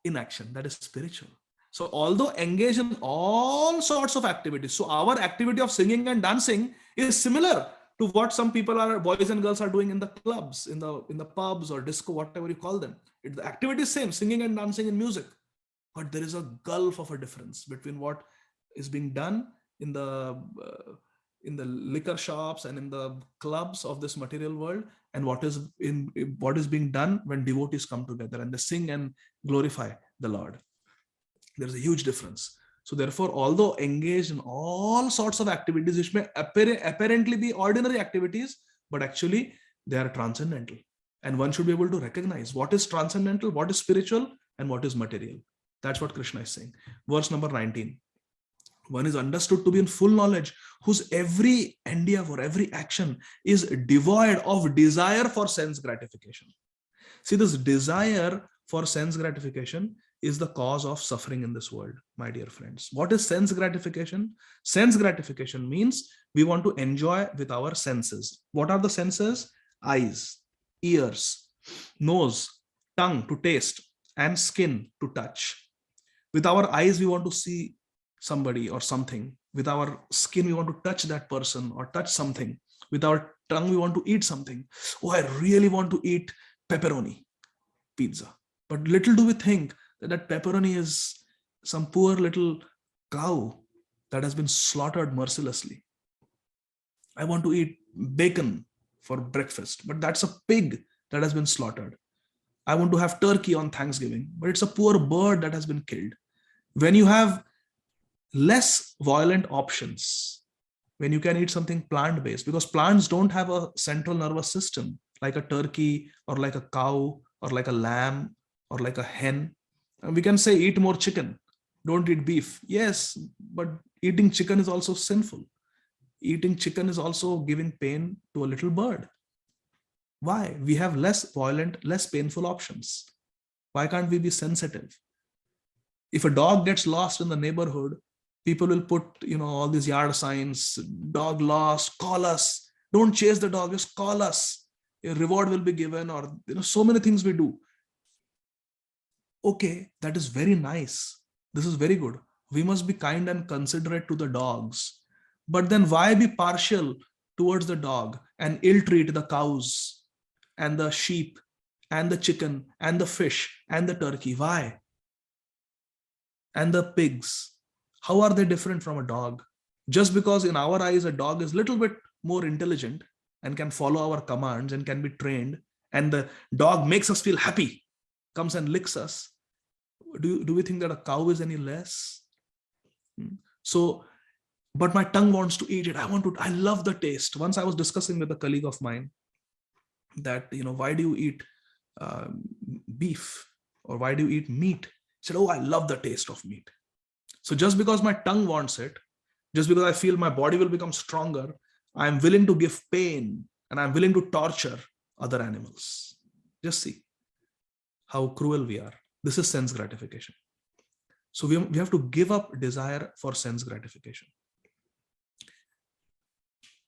inaction, that is spiritual. So although engaged in all sorts of activities, so our activity of singing and dancing is similar to what some people are, boys and girls are doing in the clubs, in the pubs or disco, whatever you call them. The activity is same, singing and dancing and music. But there is a gulf of a difference between what is being done in the liquor shops and in the clubs of this material world, and what is being done when devotees come together and they sing and glorify the Lord. There's a huge difference. So therefore, although engaged in all sorts of activities which may apparently be ordinary activities, but actually they are transcendental. And one should be able to recognize what is transcendental, what is spiritual, and what is material. That's what Krishna is saying. Verse number 19. One is understood to be in full knowledge, whose every endeavor, every action is devoid of desire for sense gratification. See, this desire for sense gratification is the cause of suffering in this world, my dear friends. What is sense gratification? Sense gratification means we want to enjoy with our senses. What are the senses? Eyes, ears, nose, tongue to taste, and skin to touch. With our eyes, we want to see somebody or something. With our skin, we want to touch that person or touch something. With our tongue, we want to eat something. Oh, I really want to eat pepperoni pizza. But little do we think that pepperoni is some poor little cow that has been slaughtered mercilessly. I want to eat bacon for breakfast, but that's a pig that has been slaughtered. I want to have turkey on Thanksgiving, but it's a poor bird that has been killed. When you have less violent options, when you can eat something plant-based, because plants don't have a central nervous system like a turkey or like a cow or like a lamb or like a hen. And we can say eat more chicken, don't eat beef. Yes, but eating chicken is also sinful. Eating chicken is also giving pain to a little bird. Why? We have less violent, less painful options. Why can't we be sensitive? If a dog gets lost in the neighborhood, people will put, all these yard signs, dog lost, call us. Don't chase the dog, just call us. A reward will be given, or so many things we do. Okay, that is very nice. This is very good. We must be kind and considerate to the dogs. But then why be partial towards the dog and ill-treat the cows and the sheep and the chicken and the fish and the turkey? Why? And the pigs. How are they different from a dog? Just because in our eyes a dog is a little bit more intelligent and can follow our commands and can be trained, and the dog makes us feel happy, comes and licks us, do we think that a cow is any less? So, but my tongue wants to eat it. I love the taste. Once I was discussing with a colleague of mine that, why do you eat beef, or why do you eat meat? He said, oh, I love the taste of meat. So just because my tongue wants it, Just because I feel my body will become stronger, I'm willing to give pain and I'm willing to torture other animals. Just see how cruel we are. This is sense gratification. So we have to give up desire for sense gratification.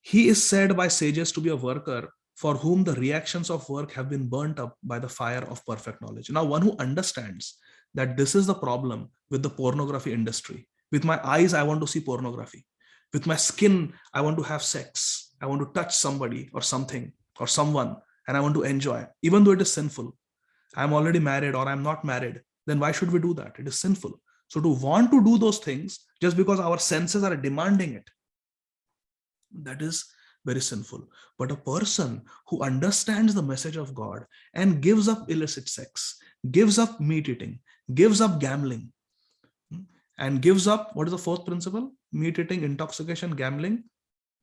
He is said by sages to be a worker for whom the reactions of work have been burnt up by the fire of perfect knowledge. Now, one who understands that this is the problem with the pornography industry. With my eyes, I want to see pornography. With my skin, I want to have sex. I want to touch somebody or something or someone, and I want to enjoy, even though it is sinful. I'm already married or I'm not married. Then why should we do that? It is sinful. So to want to do those things just because our senses are demanding it, that is very sinful. But a person who understands the message of God and gives up illicit sex, gives up meat eating, gives up gambling, and gives up, what is the fourth principle? Meat eating, intoxication, gambling,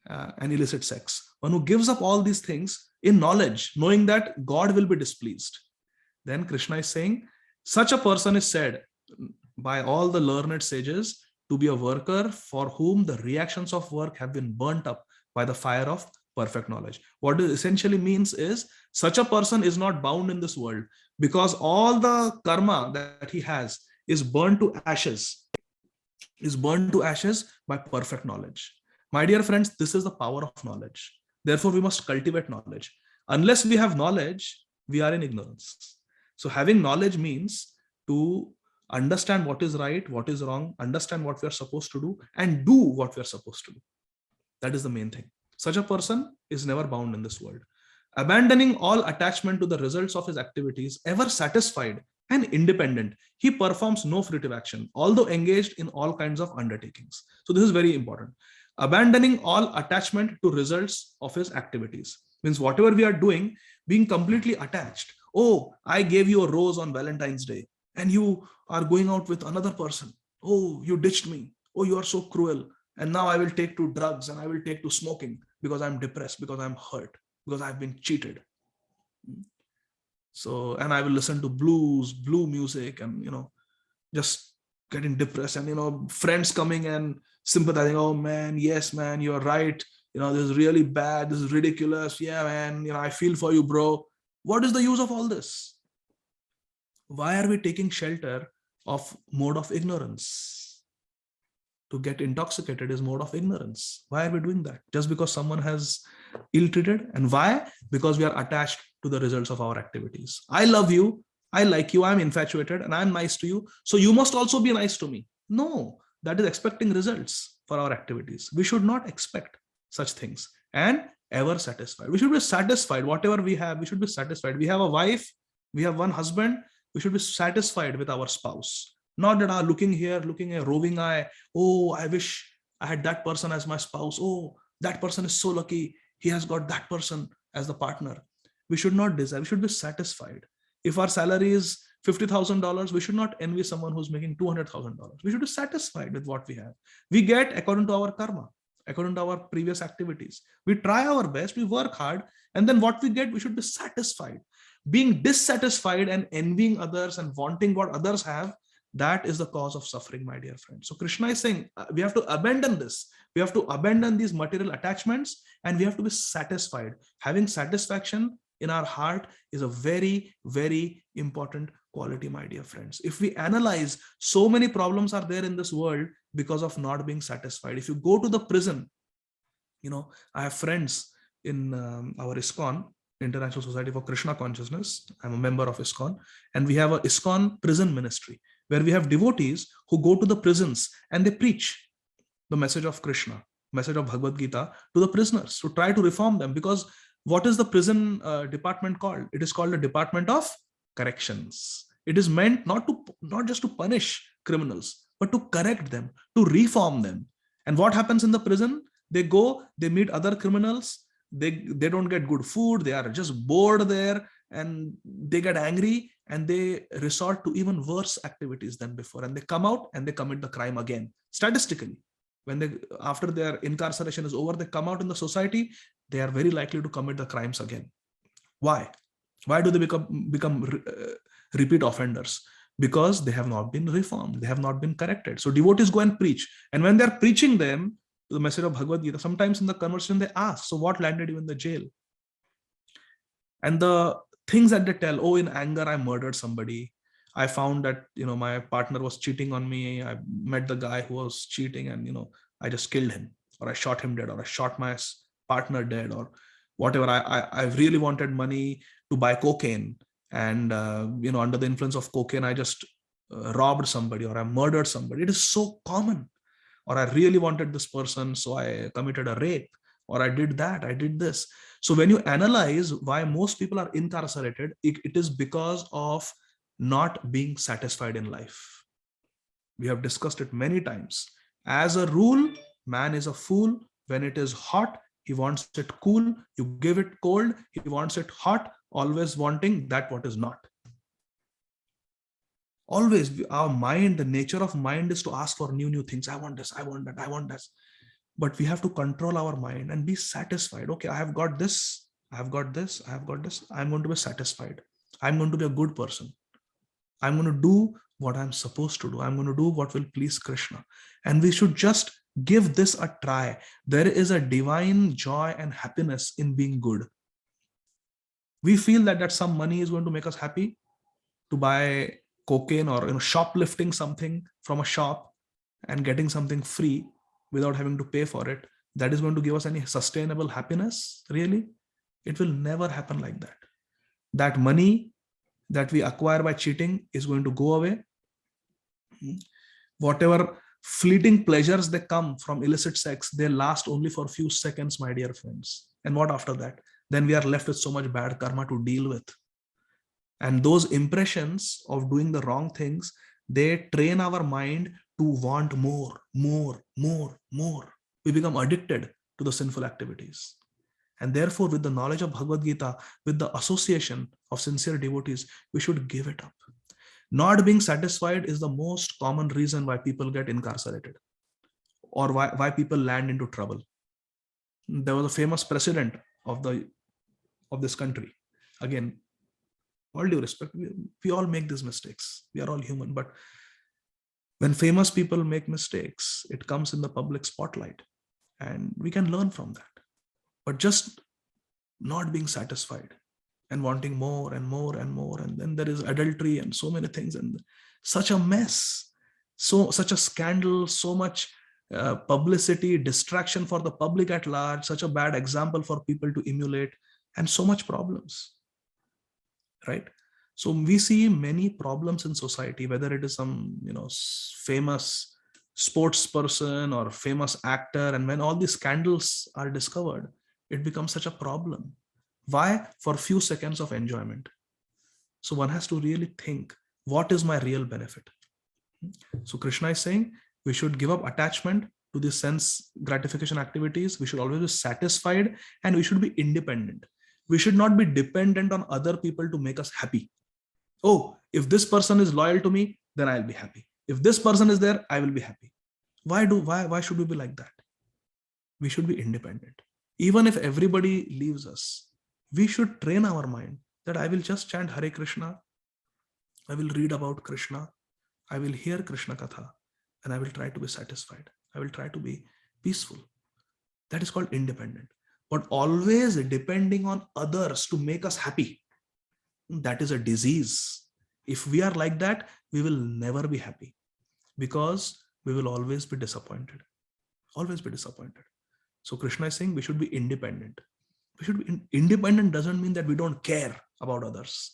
and illicit sex. One who gives up all these things in knowledge, knowing that God will be displeased. Then Krishna is saying, such a person is said by all the learned sages to be a worker for whom the reactions of work have been burnt up by the fire of perfect knowledge. What it essentially means is such a person is not bound in this world because all the karma that he has is burned to ashes, by perfect knowledge. My dear friends, this is the power of knowledge. Therefore, we must cultivate knowledge. Unless we have knowledge, we are in ignorance. So having knowledge means to understand what is right, what is wrong, understand what we are supposed to do, and do what we are supposed to do. That is the main thing. Such a person is never bound in this world. Abandoning all attachment to the results of his activities, ever satisfied and independent, he performs no fruitive action, although engaged in all kinds of undertakings. So this is very important. Abandoning all attachment to results of his activities means whatever we are doing, being completely attached. Oh, I gave you a rose on Valentine's Day and you are going out with another person. Oh, you ditched me. Oh, you are so cruel. And now I will take to drugs and I will take to smoking because I'm depressed, because I'm hurt, because I've been cheated. So, and I will listen to blue music and, just getting depressed and, friends coming and sympathizing. Oh man, yes, man, you're right. This is really bad. This is ridiculous. Yeah, man, I feel for you, bro. What is the use of all this? Why are we taking shelter of mode of ignorance? To get intoxicated is mode of ignorance. Why are we doing that? Just because someone has ill-treated. And why? Because we are attached to the results of our activities. I love you, I like you, I'm infatuated, and I'm nice to you, so you must also be nice to me. No, that is expecting results for our activities. We should not expect such things. And ever satisfied. We should be satisfied. Whatever we have, we should be satisfied. We have a wife, we have one husband, we should be satisfied with our spouse. Not that looking here, looking a roving eye. Oh, I wish I had that person as my spouse. Oh, that person is so lucky. He has got that person as the partner. We should not desire. We should be satisfied. If our salary is $50,000, we should not envy someone who's making $200,000. We should be satisfied with what we have. We get according to our karma, according to our previous activities. We try our best, we work hard, and then what we get, we should be satisfied. Being dissatisfied and envying others and wanting what others have, that is the cause of suffering, my dear friends. So Krishna is saying we have to abandon this. We have to abandon these material attachments and we have to be satisfied. Having satisfaction in our heart is a very, very important quality, my dear friends. If we analyze, so many problems are there in this world because of not being satisfied. If you go to the prison, I have friends in our ISKCON, International Society for Krishna Consciousness. I'm a member of ISKCON, and we have a ISKCON prison ministry where we have devotees who go to the prisons and they preach the message of Krishna, message of Bhagavad Gita to the prisoners to try to reform them. Because what is the prison department called? It is called the Department of Corrections. It is meant not just to punish criminals, but to correct them, to reform them. And what happens in the prison? They go, they meet other criminals, they don't get good food, they are just bored there, and they get angry and they resort to even worse activities than before, and they come out and they commit the crime again. Statistically, when after their incarceration is over, they come out in the society, they are very likely to commit the crimes again. Why do they become repeat offenders? Because they have not been reformed, they have not been corrected. So devotees go and preach, and when they are preaching them, the message of Bhagavad Gita, sometimes in the conversation they ask, so what landed you in the jail? And the things that they tell, oh, in anger, I murdered somebody. I found that, my partner was cheating on me. I met the guy who was cheating and, I just killed him, or I shot him dead, or I shot my partner dead, or whatever. I really wanted money to buy cocaine. And, under the influence of cocaine, I just robbed somebody, or I murdered somebody. It is so common. Or I really wanted this person, so I committed a rape, or I did that, I did this. So when you analyze why most people are incarcerated, it is because of not being satisfied in life. We have discussed it many times. As a rule, man is a fool. When it is hot, he wants it cool. You give it cold, he wants it hot, always wanting that what is not. Always, our mind, the nature of mind is to ask for new things. I want this, I want that, I want this. But we have to control our mind and be satisfied. Okay, I have got this, I have got this, I have got this. I'm going to be satisfied. I'm going to be a good person. I'm going to do what I'm supposed to do. I'm going to do what will please Krishna. And we should just give this a try. There is a divine joy and happiness in being good. We feel that some money is going to make us happy, to buy cocaine, or shoplifting something from a shop and getting something free without having to pay for it. That is going to give us any sustainable happiness. Really, it will never happen like that. That money that we acquire by cheating is going to go away. Whatever fleeting pleasures they come from illicit sex, they last only for a few seconds, my dear friends. And what after that? Then we are left with so much bad karma to deal with. And those impressions of doing the wrong things, they train our mind to want more. We become addicted to the sinful activities. And therefore, with the knowledge of Bhagavad Gita, with the association of sincere devotees, we should give it up. Not being satisfied is the most common reason why people get incarcerated, or why people land into trouble. There was a famous president of this country. Again, all due respect, we all make these mistakes. We are all human. But when famous people make mistakes, it comes in the public spotlight, and we can learn from that. But just not being satisfied and wanting more and more and more. And then there is adultery and so many things, and such a mess, such a scandal, so much publicity, distraction for the public at large, such a bad example for people to emulate, and so much problems. Right? So we see many problems in society, whether it is some, famous sports person or famous actor. And when all these scandals are discovered, it becomes such a problem. Why? For a few seconds of enjoyment. So one has to really think, what is my real benefit? So Krishna is saying we should give up attachment to the sense gratification activities. We should always be satisfied, and we should be independent. We should not be dependent on other people to make us happy. Oh, if this person is loyal to me, then I'll be happy. If this person is there, I will be happy. Why should we be like that? We should be independent. Even if everybody leaves us, we should train our mind that I will just chant Hare Krishna, I will read about Krishna, I will hear Krishna Katha, and I will try to be satisfied. I will try to be peaceful. That is called independent. But always depending on others to make us happy, that is a disease. If we are like that, we will never be happy, because we will always be disappointed. Always be disappointed. So Krishna is saying we should be independent. We should be independent doesn't mean that we don't care about others.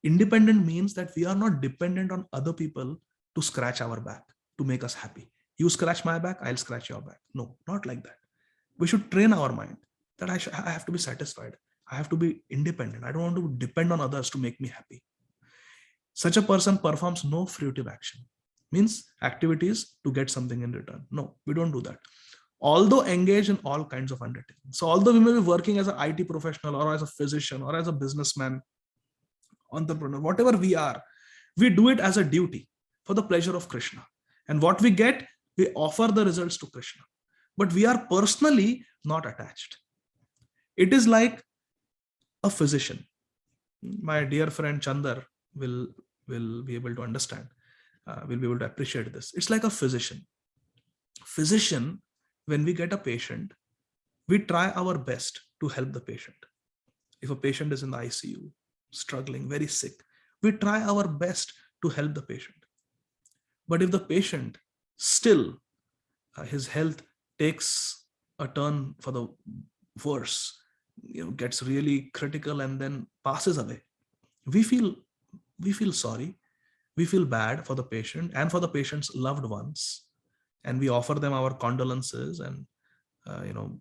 Independent means that we are not dependent on other people to scratch our back, to make us happy. You scratch my back, I'll scratch your back. No, not like that. We should train our mind that I have to be satisfied. I have to be independent. I don't want to depend on others to make me happy. Such a person performs no fruitive action. Means activities to get something in return. No, we don't do that. Although engage in all kinds of undertakings. So although we may be working as an IT professional, or as a physician, or as a businessman, entrepreneur, whatever we are, we do it as a duty for the pleasure of Krishna. And what we get, we offer the results to Krishna. But we are personally not attached. It is like a physician. My dear friend Chandar will be able to understand, will be able to appreciate this. It's like a physician. Physician when we get a patient, we try our best to help the patient. If a patient is in the ICU, struggling, very sick, we try our best to help the patient. But if the patient still, his health takes a turn for the worse, gets really critical and then passes away, we feel sorry, we feel bad for the patient and for the patient's loved ones, and we offer them our condolences, and uh, you know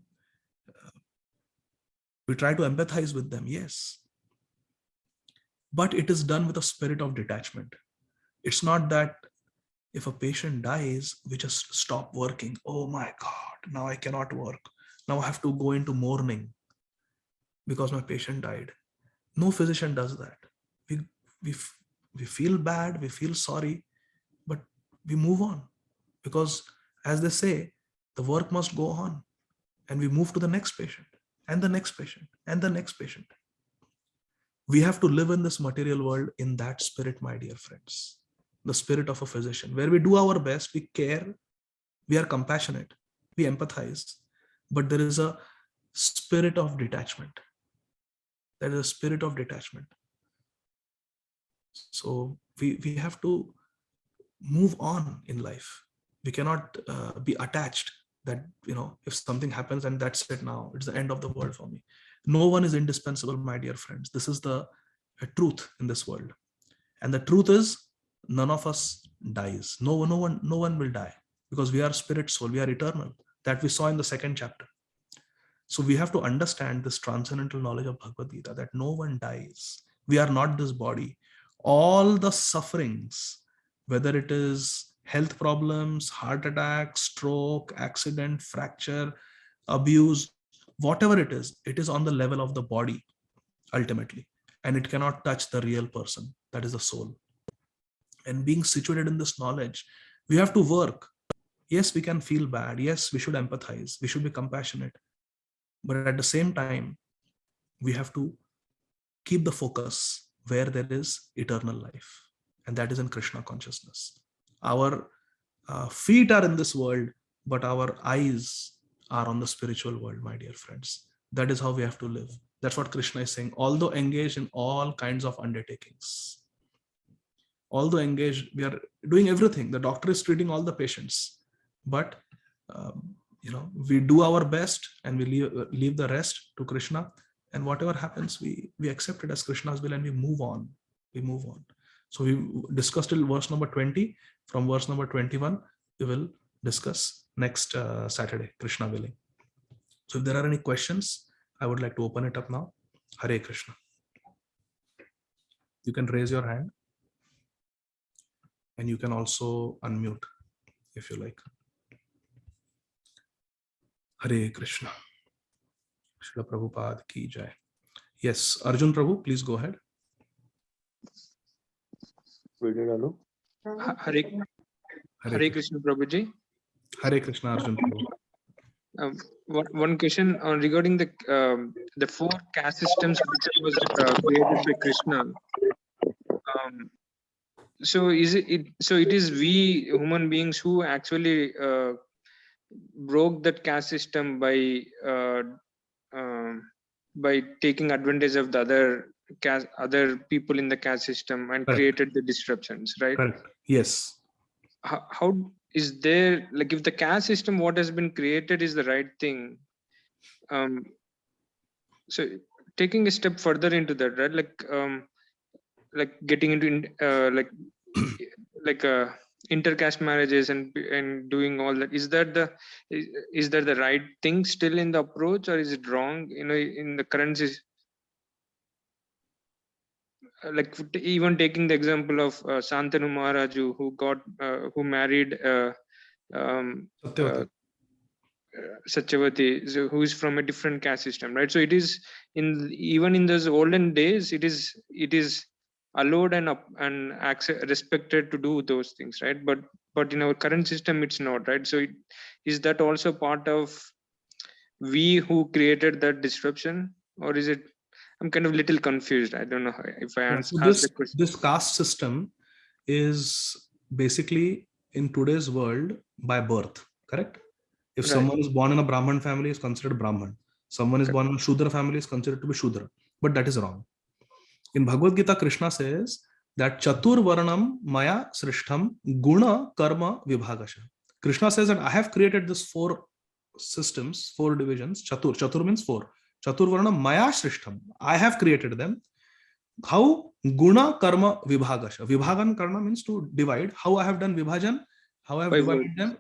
we try to empathize with them, yes, but it is done with a spirit of detachment. It's not that if a patient dies, we just stop working. Oh my God, now I cannot work. Now I have to go into mourning because my patient died. No physician does that. We, we, we feel bad, we feel sorry, but we move on because, as they say, the work must go on, and we move to the next patient and the next patient and the next patient. We have to live in this material world in that spirit, my dear friends, the spirit of a physician, where we do our best, we care, we are compassionate, we empathize, but there is a spirit of detachment. There is a spirit of detachment. So we have to move on in life. We cannot be attached that, if something happens and that's it, now it's the end of the world for me. No one is indispensable, my dear friends. This is the truth in this world. And the truth is, none of us dies. No one will die, because we are spirit soul, we are eternal. That we saw in the second chapter. So we have to understand this transcendental knowledge of Bhagavad Gita, that no one dies. We are not this body. All the sufferings, whether it is health problems, heart attack, stroke, accident, fracture, abuse, whatever it is on the level of the body ultimately, and it cannot touch the real person, that is the soul. And being situated in this knowledge, we have to work. Yes, we can feel bad. Yes, we should empathize, we should be compassionate, but at the same time, we have to keep the focus where there is eternal life, and that is in Krishna consciousness. Our feet are in this world, but our eyes are on the spiritual world, my dear friends. That is how we have to live. That's what Krishna is saying. Although engaged in all kinds of undertakings, although engaged, we are doing everything. The doctor is treating all the patients, but we do our best, and we leave the rest to Krishna. And whatever happens, we accept it as Krishna's will, and we move on. So we discussed till verse number 20. From verse number 21, we will discuss next Saturday, Krishna willing. So if there are any questions, I would like to open it up now. Hare Krishna. You can raise your hand, and you can also unmute if you like. Hare Krishna. Srila Prabhupada ki jai. Yes, Arjun Prabhu, please go ahead. Hare Krishna Prabhuji. Hare Krishna, Arjun Prabhu. One question regarding the 4 caste systems which was created by Krishna. So it is we human beings who actually broke that caste system by taking advantage of the other people in the caste system and Correct. created the disruptions, right? Correct. Yes. How is there, like, if the caste system what has been created is the right thing, so taking a step further into that, right, like getting into intercaste marriages and doing all that, is that the right thing still in the approach, or is it wrong, in the current like even taking the example of Santanu Maharaju, who married Satyavati, who is from a different caste system, right? So it is even in those olden days, it is allowed and respected to do those things, right? But in our current system, it's not, right? So is that also part of we who created that disruption, or is it? I'm kind of little confused. I don't know if I asked the question. This caste system is basically in today's world by birth, correct? If Right. someone is born in a Brahman family, is considered Brahman. Someone is born in a Shudra family, is considered to be Shudra. But that is wrong. In Bhagavad Gita, Krishna says that Chatur Varnam Maya Srishtham Guna Karma Vibhagasha. Krishna says that I have created this 4 systems, 4 divisions. Chatur. Chatur means 4. Chatur Varnam Maya Srishtham. I have created them. How? Guna Karma Vibhagasha. Vibhagan Karma means to divide. How I have done Vibhajan? How I have By divided words. them?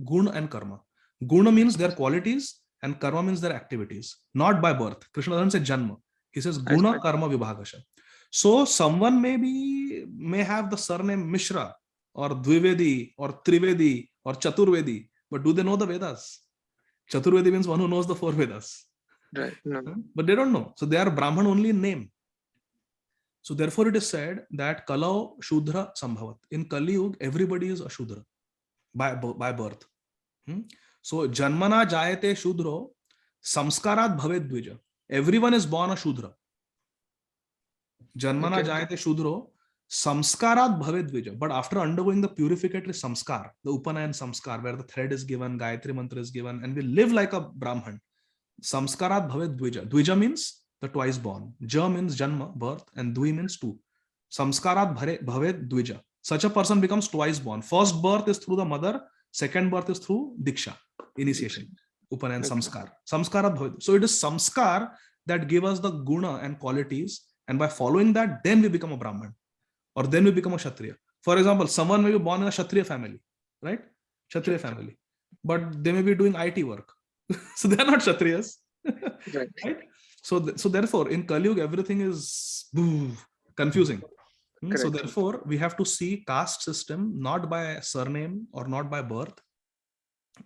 Guna and Karma. Guna means their qualities and Karma means their activities. Not by birth. Krishna doesn't say Janma. He says Guna Aspect. Karma Vibhagasha. So someone may have the surname Mishra or Dvivedi or Trivedi or Chaturvedi, but do they know the Vedas? Chaturvedi means one who knows the 4 Vedas. Right. No. But they don't know. So they are Brahman only in name. So therefore it is said that Kalau Shudra Sambhavat. In Kali Yuga, everybody is a Shudra by birth. So Janmana Jayate Shudro Samskarat Bhavet Dvija. Everyone is born a Shudra. Janmana Okay. Jayate Shudro Samskarat Bhavet Dvija. But after undergoing the purificatory samskar, the Upanayan samskar, where the thread is given, Gayatri mantra is given, and we live like a Brahman. Samskarat Bhavet Dvija. Dvija means the twice born. Ja means Janma, birth, and Dvi means 2. Samskarat Bhavet Dvija. Such a person becomes twice born. First birth is through the mother, second birth is through Diksha, initiation. Upanayan samskar. Samskarat Bhavet. So it is samskar that give us the guna and qualities, and by following that, then we become a Brahman, or then we become a Kshatriya. For example, someone may be born in a Kshatriya family, right? Kshatriya family. But they may be doing IT work. So they are not Kshatriyas. Right? So therefore, in Kali Yuga, everything is confusing. So therefore, we have to see caste system not by surname or not by birth,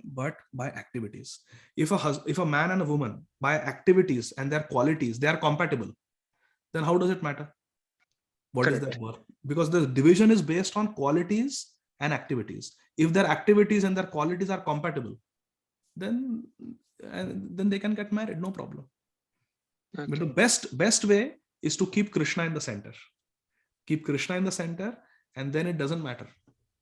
but by activities. If a man and a woman, by activities and their qualities, they are compatible, then how does it matter? What is their birth? Because the division is based on qualities and activities. If their activities and their qualities are compatible, then they can get married, no problem. Okay. But the best way is to keep Krishna in the center. Keep Krishna in the center, and then it doesn't matter.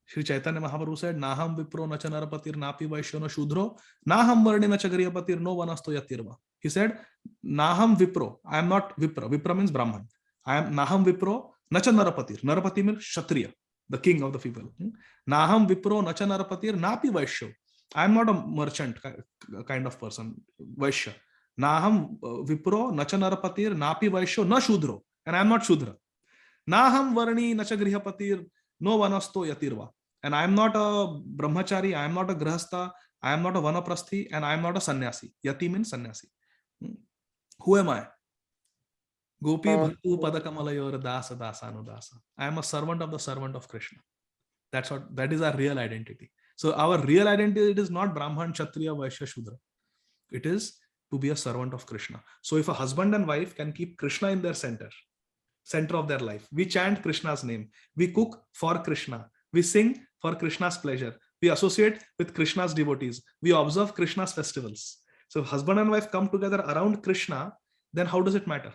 Sri Chaitanya Mahaprabhu said, Naham Vipro Nacha Narapatir Napi Vaishyo no Shudro Naham Varni Nacha Griyapatir no Vanasto Yatirva. He said, Naham Vipro. I am not Vipra. Vipra means Brahman. I am Naham Vipro Nacha Narapatir. Narapati means Kshatriya, the king of the people. Naham Vipro Nacha Narapatir Napi Vaishyo. I am not a merchant kind of person. Vaishya. Naham Vipro Nacha Narapatir Napi Vaishyo na Shudro. And I am not Shudra. Naham Varni Nacha Grihapatir no Vanasto Yatirva. And I am not a brahmachari, I am not a grahastha, I am not a vanaprasthi, and I am not a sannyasi. Yati means sannyasi. Who am I? Gopi Bhaktu Padakamalayora Dasa Dasa Anudasa. I am a servant of the servant of Krishna. That is our real identity. So our real identity, it is not Brahman, Kshatriya, Vaishya, Shudra. It is to be a servant of Krishna. So if a husband and wife can keep Krishna in their center of their life, we chant Krishna's name, we cook for Krishna, we sing for Krishna's pleasure, we associate with Krishna's devotees, we observe Krishna's festivals. So if husband and wife come together around Krishna, then how does it matter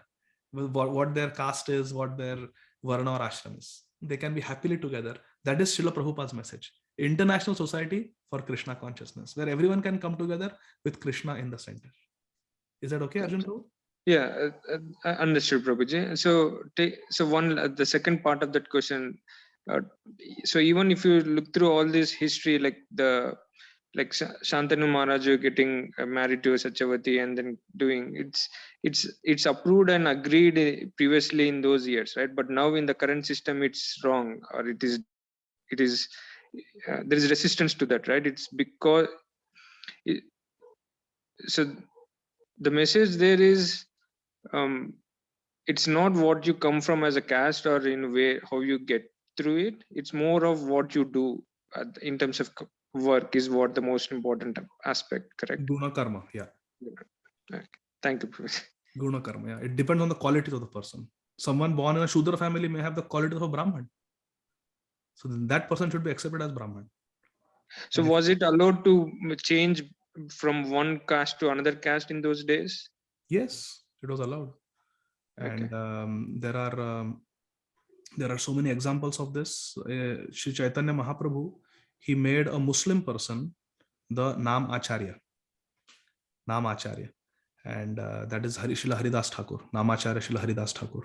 what their caste is, what their varna or ashram is? They can be happily together. That is Srila Prabhupada's message. International Society for Krishna Consciousness, where everyone can come together with Krishna in the center. Is that okay, Arjun Prabhu? Yeah, understood, Prabhuji. So the second part of that question. So even if you look through all this history, like Shantanu Maharaj getting married to Satyavati and then doing it's approved and agreed previously in those years, right? But now in the current system, it's wrong, or it is there is resistance to that, right? It's because so the message there is it's not what you come from as a caste or in a way how you get through it. It's more of what you do in terms of work is what the most important aspect, correct? Guna karma, yeah. Okay. Thank you, Professor. Guna karma, yeah. It depends on the qualities of the person. Someone born in a Shudra family may have the qualities of a Brahman. So then that person should be accepted as Brahman. So was it allowed to change from one caste to another caste in those days? Yes, it was allowed. Okay. And there are so many examples of this. Sri Chaitanya Mahaprabhu, he made a Muslim person the Naam Acharya. Naam Acharya. And that is Srila Haridas Thakur, Namacharya Srila Haridas Thakur.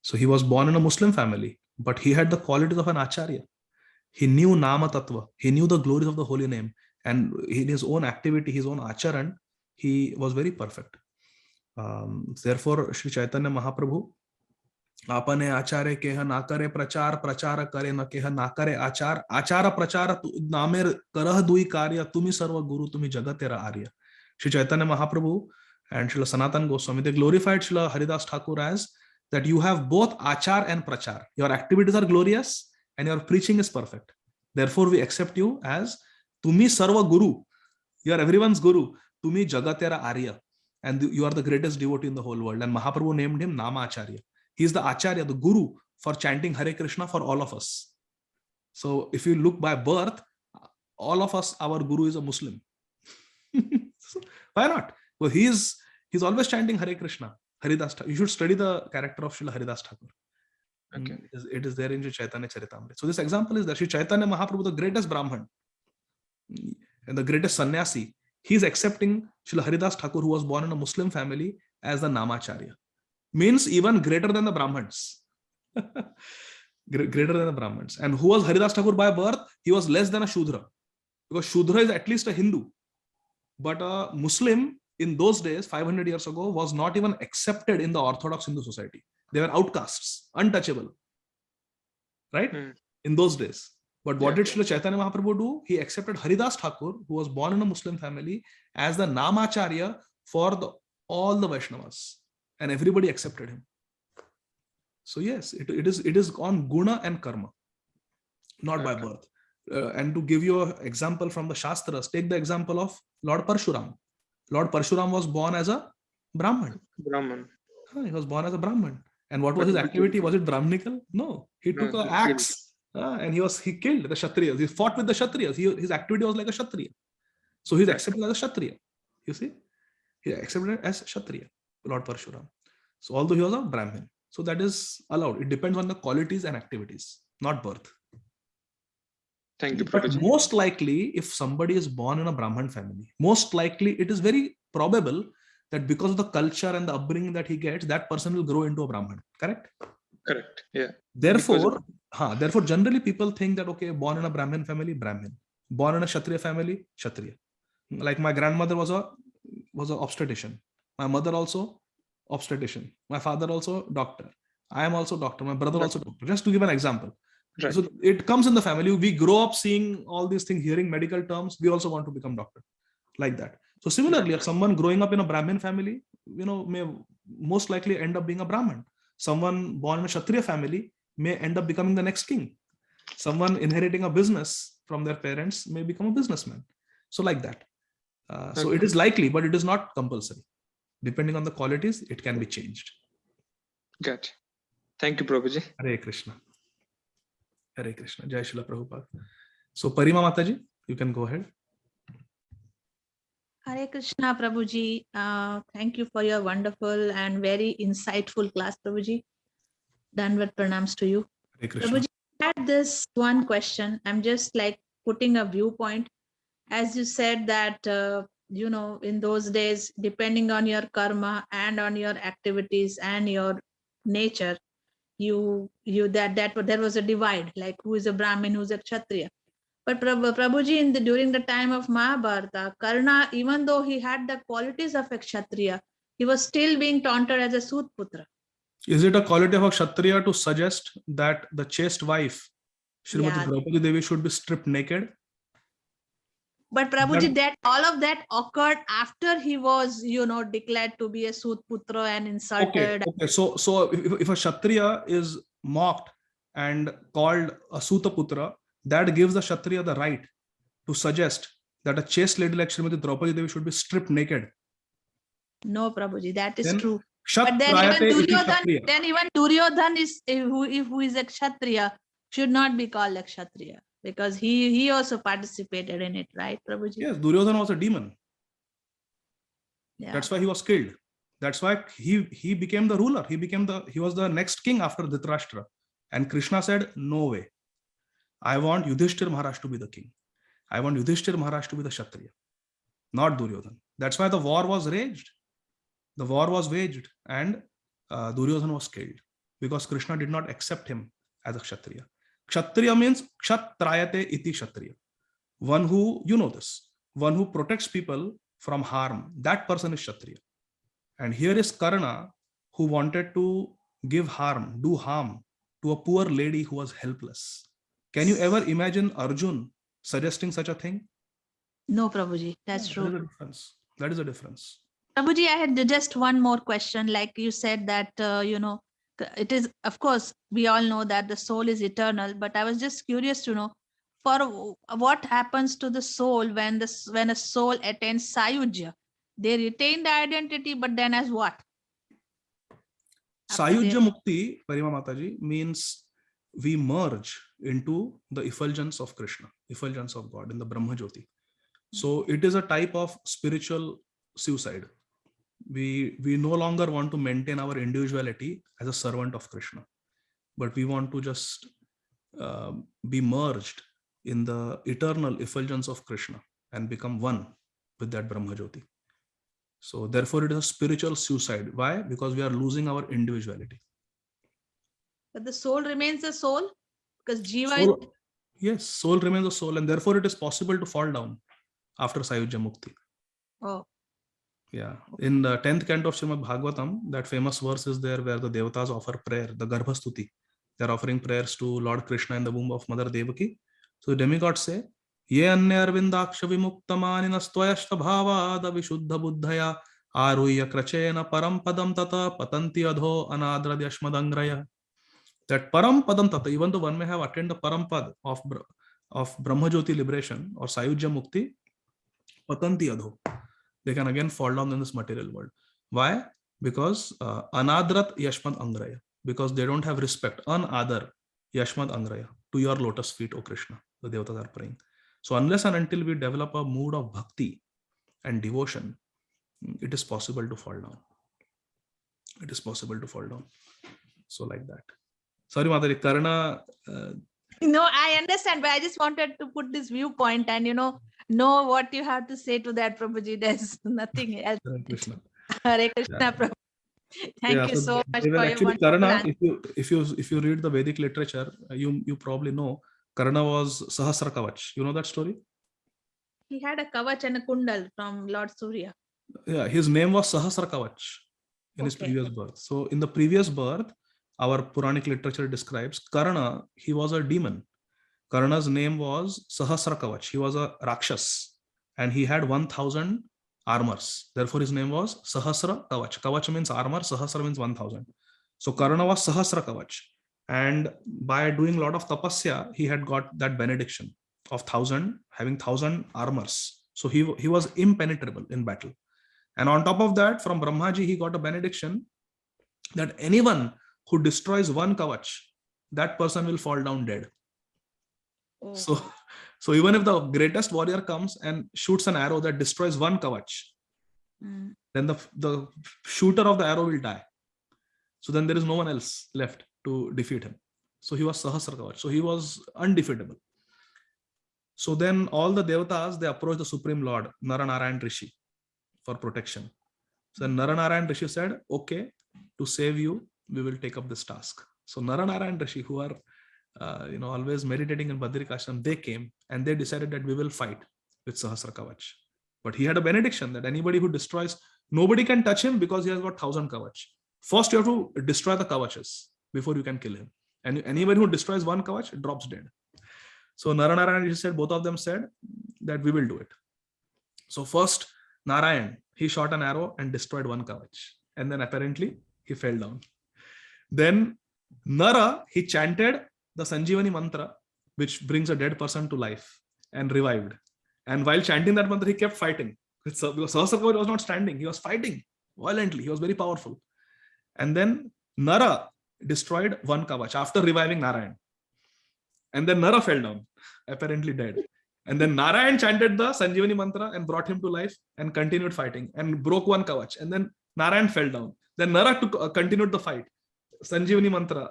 So he was born in a Muslim family, but he had the qualities of an Acharya. He knew Nama Tattva, he knew the glories of the holy name, and in his own activity, his own Acharan, he was very perfect. Therefore, Sri Chaitanya Mahaprabhu, आपने आचार्य केह ना करे प्रचार, प्रचार करे न केह ना करे आचार, आचार प्रचार नामेर करह दुई कार्य, तुमी सर्व गुरु, तुमी जगत तेरा आर्य. Sri Chaitanya Mahaprabhu and Srila Sanatana Goswami, they glorified Srila Haridas Thakur as that you have both achar and prachar. Your activities are glorious and your preaching is perfect. Therefore, we accept you as Tumi Sarva Guru. You are everyone's Guru. Tumi Jagatera Arya. And you are the greatest devotee in the whole world. And Mahaprabhu named him Nama Acharya. He is the Acharya, the Guru for chanting Hare Krishna for all of us. So if you look by birth, all of us, our Guru is a Muslim. So why not? Well, he's always chanting Hare Krishna. Haridas Thakur. You should study the character of Srila Haridas Thakur. Okay. It is there in Sri Chaitanya Charitamrita. So this example is that Sri Chaitanya Mahaprabhu, the greatest Brahman and the greatest sannyasi, he is accepting Srila Haridas Thakur, who was born in a Muslim family, as the Namacharya. Means even greater than the Brahmins. Greater than the Brahmins. And who was Haridas Thakur by birth? He was less than a Shudra. Because Shudra is at least a Hindu. But a Muslim in those days, 500 years ago, was not even accepted in the Orthodox Hindu society. They were outcasts, untouchable. Right? In those days. But what did Srila Chaitanya Mahaprabhu do? He accepted Haridas Thakur, who was born in a Muslim family, as the Namacharya for all the Vaishnavas. And everybody accepted him. So yes, it is on guna and karma, not by birth. And to give you an example from the Shastras, take the example of Lord Parshuram. Lord Parshuram was born as a Brahman. He was born as a Brahman. And what was his activity? Was it Brahminical? No. He took an axe and he killed the Kshatriyas. He fought with the Kshatriyas. His activity was like a Kshatriya. So he's accepted as a Kshatriya. You see? He accepted as Kshatriya, Lord Parshuram. So although he was a Brahmin. So that is allowed. It depends on the qualities and activities, not birth. Thank you, But most likely, if somebody is born in a Brahman family, most likely it is very probable that because of the culture and the upbringing that he gets, that person will grow into a Brahman. Correct? Correct. Yeah. Therefore, generally people think that, okay, born in a Brahmin family, Brahmin. Born in a Kshatriya family, Kshatriya. Like my grandmother was an obstetrician. My mother also obstetrician. My father also doctor. I am also doctor. My brother also doctor. Just to give an example. Right. So it comes in the family. We grow up seeing all these things, hearing medical terms. We also want to become doctor, like that. So similarly, if someone growing up in a Brahmin family, may most likely end up being a Brahman. Someone born in a Kshatriya family may end up becoming the next king. Someone inheriting a business from their parents may become a businessman. So like that. So it is likely, but it is not compulsory. Depending on the qualities, it can be changed. Good. Thank you, Prabhuji. Hare Krishna. Hare Krishna. Jai Srila Prabhupada. So Parima Mataji, you can go ahead. Hare Krishna, Prabhuji. Thank you for your wonderful and very insightful class, Prabhuji. Danvat pranams to you. Hare Krishna. Prabhuji, I had this one question. I'm just like putting a viewpoint. As you said that, in those days, depending on your karma and on your activities and your nature, there was a divide, like who is a Brahmin, who is a Kshatriya. But Prabhuji, during the time of Mahabharata, Karna, even though he had the qualities of a Kshatriya, he was still being taunted as a Sudputra. Is it a quality of a Kshatriya to suggest that the chaste wife, Srimati Draupadi Devi, should be stripped naked? But Prabhuji, that all of that occurred after he was, declared to be a Sudputra and insulted. Okay. So if a Kshatriya is mocked and called a Sutaputra, that gives the Kshatriya the right to suggest that a chaste lady like Srimati Draupadi Devi should be stripped naked. No, Prabhuji, that is Then, true. But then even Duryodhan is who is a Kshatriya should not be called a Kshatriya, because he also participated in it, right, Prabhuji? Yes, Duryodhan was a demon. Yeah. That's why he was killed. That's why he became the ruler. He was the next king after Dhritarashtra. And Krishna said, no way. I want Yudhishthir Maharaj to be the king. I want Yudhishthir Maharaj to be the Kshatriya, not Duryodhan. That's why the war was raged. The war was waged, and Duryodhan was killed because Krishna did not accept him as a Kshatriya. Kshatriya means Kshatrayate iti Kshatriya. One who, you know this, one who protects people from harm. That person is Kshatriya. And here is Karna, who wanted to give harm, do harm to a poor lady who was helpless. Can you ever imagine Arjun suggesting such a thing? No, Prabhuji, that's That is true. a difference. That is a difference. Prabhuji, I had just one more question. Like you said that, it is, of course, we all know that the soul is eternal, but I was just curious to know what happens to the soul when a soul attains Sayujya. They retain the identity, but then as what? After Sayujya they- Mukti, Parima Mataji, means we merge into the effulgence of Krishna, effulgence of God in the Brahma Jyoti. So it is a type of spiritual suicide. We no longer want to maintain our individuality as a servant of Krishna, but we want to just be merged in the eternal effulgence of Krishna and become one with that Brahma Jyoti. So therefore it is a spiritual suicide. Why? Because we are losing our individuality. But the soul remains a soul because Jiva is. Soul, yes, soul remains a soul, and therefore it is possible to fall down after Sayujya Mukti. Oh, Yeah. In the 10th canto of Srimad Bhagavatam, that famous verse is there where the Devatas offer prayer, the Garbhastuti. They're offering prayers to Lord Krishna in the womb of Mother Devaki. So the demigods say, Ye anya arvindaksha vimuktamani nastvayashta bhavada vishuddha buddhaya aruya krachena parampadam tata patanti adho anadrad yashmadangraya. That parampadam tata, even though one may have attained the parampad of Brahma Jyoti liberation or Sayujya Mukti, patanti adho, they can again fall down in this material world. Why? Because anadrat yashmad angraya, because they don't have respect, anadar yashmad angraya, to your lotus feet, O Krishna. The devatas are praying. So unless and until we develop a mood of bhakti and devotion, it is possible to fall down. It is possible to fall down. So like that. Sorry, Mataji, Karna. no, I understand, but I just wanted to put this viewpoint and know what you have to say to that, Prabhuji. There's nothing else. Krishna. Hare Krishna, Yeah. Prabhu. Thank you so much they were for your actually wonderful Karna. answer. If you read the Vedic literature, you probably know Karna was Sahasra Kavach. You know that story? He had a kavach and a kundal from Lord Surya. Yeah, his name was Sahasra Kavach in his Okay. previous birth. So in the previous birth, our Puranic literature describes Karna, he was a demon. Karna's name was Sahasra Kavach. He was a Rakshas and he had 1,000 armors. Therefore, his name was Sahasra Kavach. Kavach means armor, Sahasra means 1,000. So Karna was Sahasra Kavach. And by doing a lot of tapasya, he had got that benediction of 1,000, having 1,000 armors. So he was impenetrable in battle. And on top of that, from Brahmaji, he got a benediction that anyone who destroys one kavach, that person will fall down dead. Oh. So even if the greatest warrior comes and shoots an arrow that destroys one kavach, then the shooter of the arrow will die. So then there is no one else left to defeat him. So he was Sahasra Kavach. So he was undefeatable. So then all the devatas, they approached the Supreme Lord, Naranarayan Rishi, for protection. So Naranarayan Rishi said, okay, to save you, we will take up this task. So Naranarayan Rishi, who are always meditating in Badrikashram, they came and they decided that we will fight with Sahasra Kavach. But he had a benediction that anybody who destroys, nobody can touch him because he has got 1,000 kavach. First, you have to destroy the kavachas before you can kill him. And anybody who destroys one kavach drops dead. So Naranarayan Rishi said, both of them said that we will do it. So first, Narayan, he shot an arrow and destroyed one kavach. And then apparently he fell down. Then Nara, he chanted the Sanjeevani mantra, which brings a dead person to life, and revived. And while chanting that mantra, he kept fighting. Sahasra Kavach was not standing, he was fighting violently. He was very powerful. And then Nara destroyed one kavach after reviving Narayan. And then Nara fell down, apparently dead. And then Narayan chanted the Sanjeevani mantra and brought him to life and continued fighting and broke one kavach. And then Narayan fell down. Then Nara continued the fight. Sanjeevani mantra,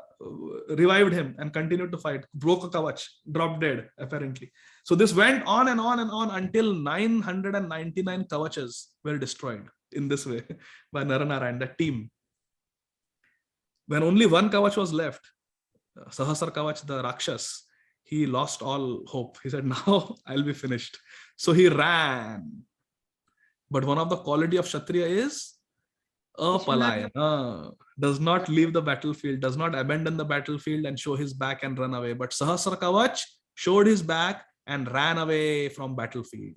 revived him and continued to fight, broke a kavach, dropped dead, apparently. So this went on and on and on until 999 kavachas were destroyed in this way by Naranarayan, that team. When only one kavach was left, Sahasra Kavach, the Rakshas, he lost all hope. He said, now I'll be finished. So he ran. But one of the quality of Kshatriya is apalayana, does not leave the battlefield, does not abandon the battlefield and show his back and run away. But Sahasra Kavach showed his back and ran away from battlefield.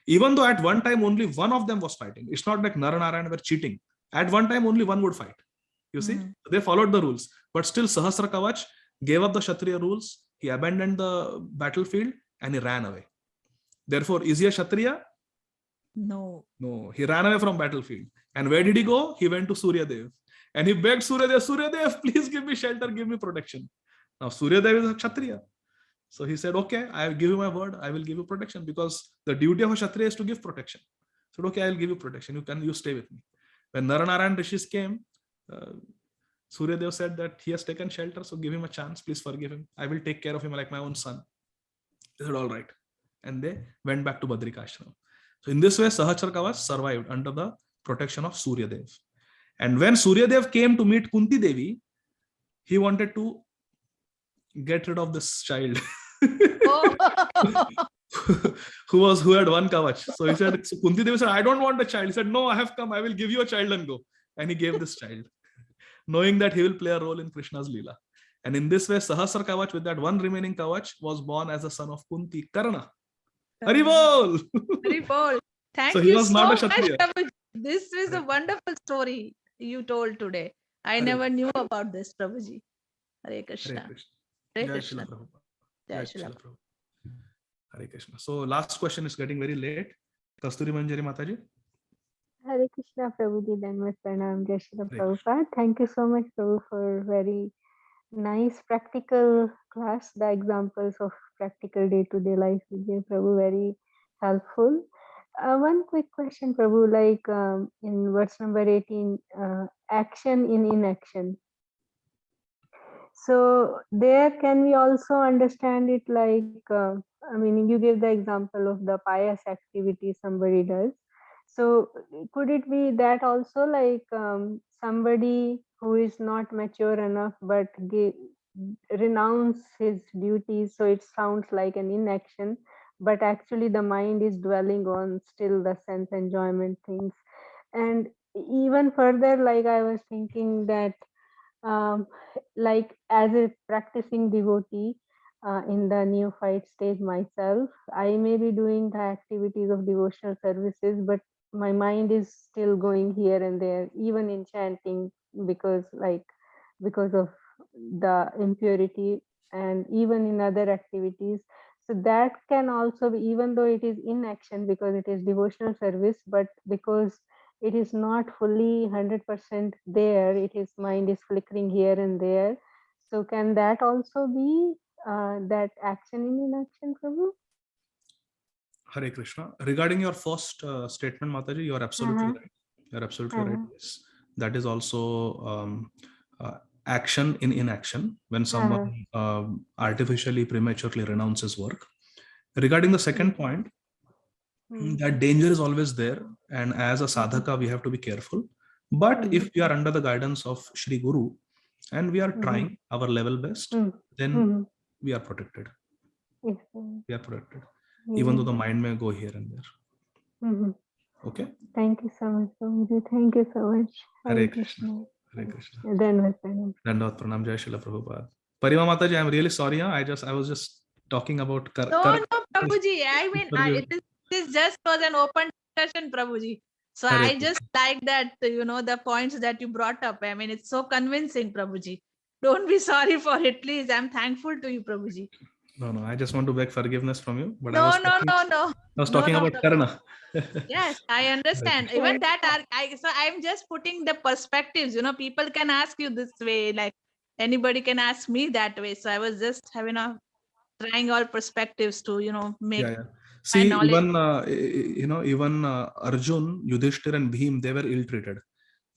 Even though at one time only one of them was fighting. It's not like Naranarayan were cheating. At one time only one would fight. You see, they followed the rules. But still Sahasra Kavach gave up the Kshatriya rules. He abandoned the battlefield and he ran away. Therefore, is he a Kshatriya? No. No, he ran away from battlefield. And where did he go? He went to Surya Dev. And he begged Surya Dev, Surya Dev, please give me shelter, give me protection. Now Surya Dev is a Kshatriya. So he said, okay, I will give you my word. I will give you protection, because the duty of a Kshatriya is to give protection. He said, okay, I will give you protection. You stay with me. When Naranarayan Rishis came, Surya Dev said that he has taken shelter, so give him a chance. Please forgive him. I will take care of him like my own son. They said, all right. And they went back to Badrika Ashram. So in this way, Sahasra Kavach survived under the protection of Surya Dev. And when Surya Dev came to meet Kunti Devi, he wanted to get rid of this child. who had one kavach. So he said, so Kunti Devi said, I don't want a child. He said, no, I have come. I will give you a child and go. And he gave this child, knowing that he will play a role in Krishna's Leela. And in this way, Sahasra Kavach, with that one remaining kavach, was born as a son of Kunti, Karna. Hari Bol! Hari Bol. Thank So he you was so not a much, Kshatriya. Prabhuji. This is a wonderful story you told today. I never knew about this, Prabhuji. Hare Krishna. Hare Krishna. Hare Jai Krishna. Srila Prabhupada. Jai Jai Srila Srila Prabhupada. Hare Krishna. So last question is getting very late. Kasturi Manjari Mataji. Hare Krishna, Prabhuji, Dhanvat Pranam, Jai Srila Hare Prabhupada. Thank you so much, Prabhu, for very nice practical class. The examples of practical day-to-day life you gave, Prabhu, very helpful. One quick question, Prabhu, like in verse number 18, action in inaction. So there can we also understand it like, I mean, you gave the example of the pious activity somebody does. So could it be that also like somebody who is not mature enough but renounce his duties, so it sounds like an inaction, but actually the mind is dwelling on still the sense enjoyment things. And even further, like I was thinking that like as a practicing devotee in the neophyte stage myself, I may be doing the activities of devotional services, but my mind is still going here and there, even in chanting, because of the impurity, and even in other activities. So that can also be, even though it is inaction because it is devotional service, but because it is not fully 100% there, it is mind is flickering here and there. So can that also be that action in inaction, Prabhu? Hare Krishna. Regarding your first statement, Mataji, you are absolutely right. You are absolutely right. Yes. That is also action in inaction, when someone artificially, prematurely renounces work. Regarding the second point, that danger is always there, and as a sadhaka we have to be careful. But if we are under the guidance of Shri Guru and we are trying our level best, then we are protected. Yes. We are protected, even though the mind may go here and there. Okay. Thank you so much, Prabhuji. Thank you so much. Hare Krishna. Hare Krishna. Dhanvat Pranam. Dandavat Pranam. Jai Srila Prabhupada. Parima Mataji, I am really sorry. I was just talking about No, Prabhuji. I mean, this just was an open discussion, Prabhuji. So Hare I just like that, the points that you brought up. I mean, it's so convincing, Prabhuji. Don't be sorry for it, please. I'm thankful to you, Prabhuji. No. I just want to beg forgiveness from you. But No. I was talking about Karna. Yes, I understand. Even that, so I'm just putting the perspectives. People can ask you this way, like anybody can ask me that way. So I was just trying all perspectives to, make. See, even Arjun, Yudhishthir, and Bhim, they were ill-treated.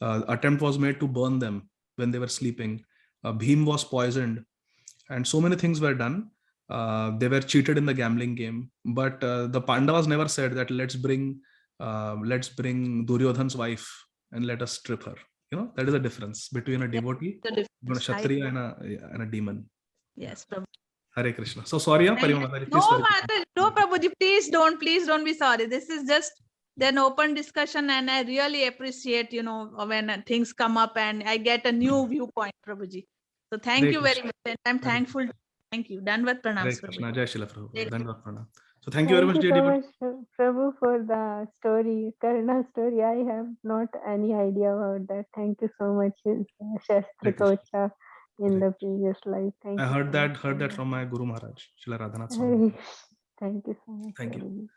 Attempt was made to burn them when they were sleeping. Bhim was poisoned, and so many things were done. They were cheated in the gambling game, but the Pandavas never said that let's bring Duryodhan's wife and let us strip her. That is a difference between a devotee, The a difference. Kshatriya, and a demon. Yes, Prabhu. Hare Krishna. So sorry, Parima Mataji, No, please clarify. Mataji, no, Prabhuji, please don't be sorry. This is just an open discussion, and I really appreciate, when things come up and I get a new viewpoint, Prabhuji. So thank Hare you very Krishna. much. And I'm thankful. Thank you. Dandavat Hare pranams, Krishna. Prabhuji. Jai Shila Prabhu. Jai Dandavat pranam. So thank you very much, dear so devotee. much, Prabhu, for the story, Karna story. I have not any idea about that. Thank you so much, Shastra Hare Krishna. Kocha in the previous life. Thank I you. heard so that much for that. from my Guru Maharaj, Srila Radhanath Hare Swami. Krishna. Thank you so much. Thank you. Prabhuji.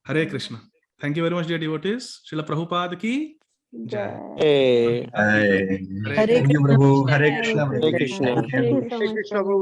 Hare Krishna. Thank you very much, dear devotees. Srila Prabhupada ki Jai. Hey, Hare Hare Krishna. Thank you, Prabhu. Hare Hare Krishna, Krishna. Prabhu. Krishna. Thank Thank you. you so much, Prabhu.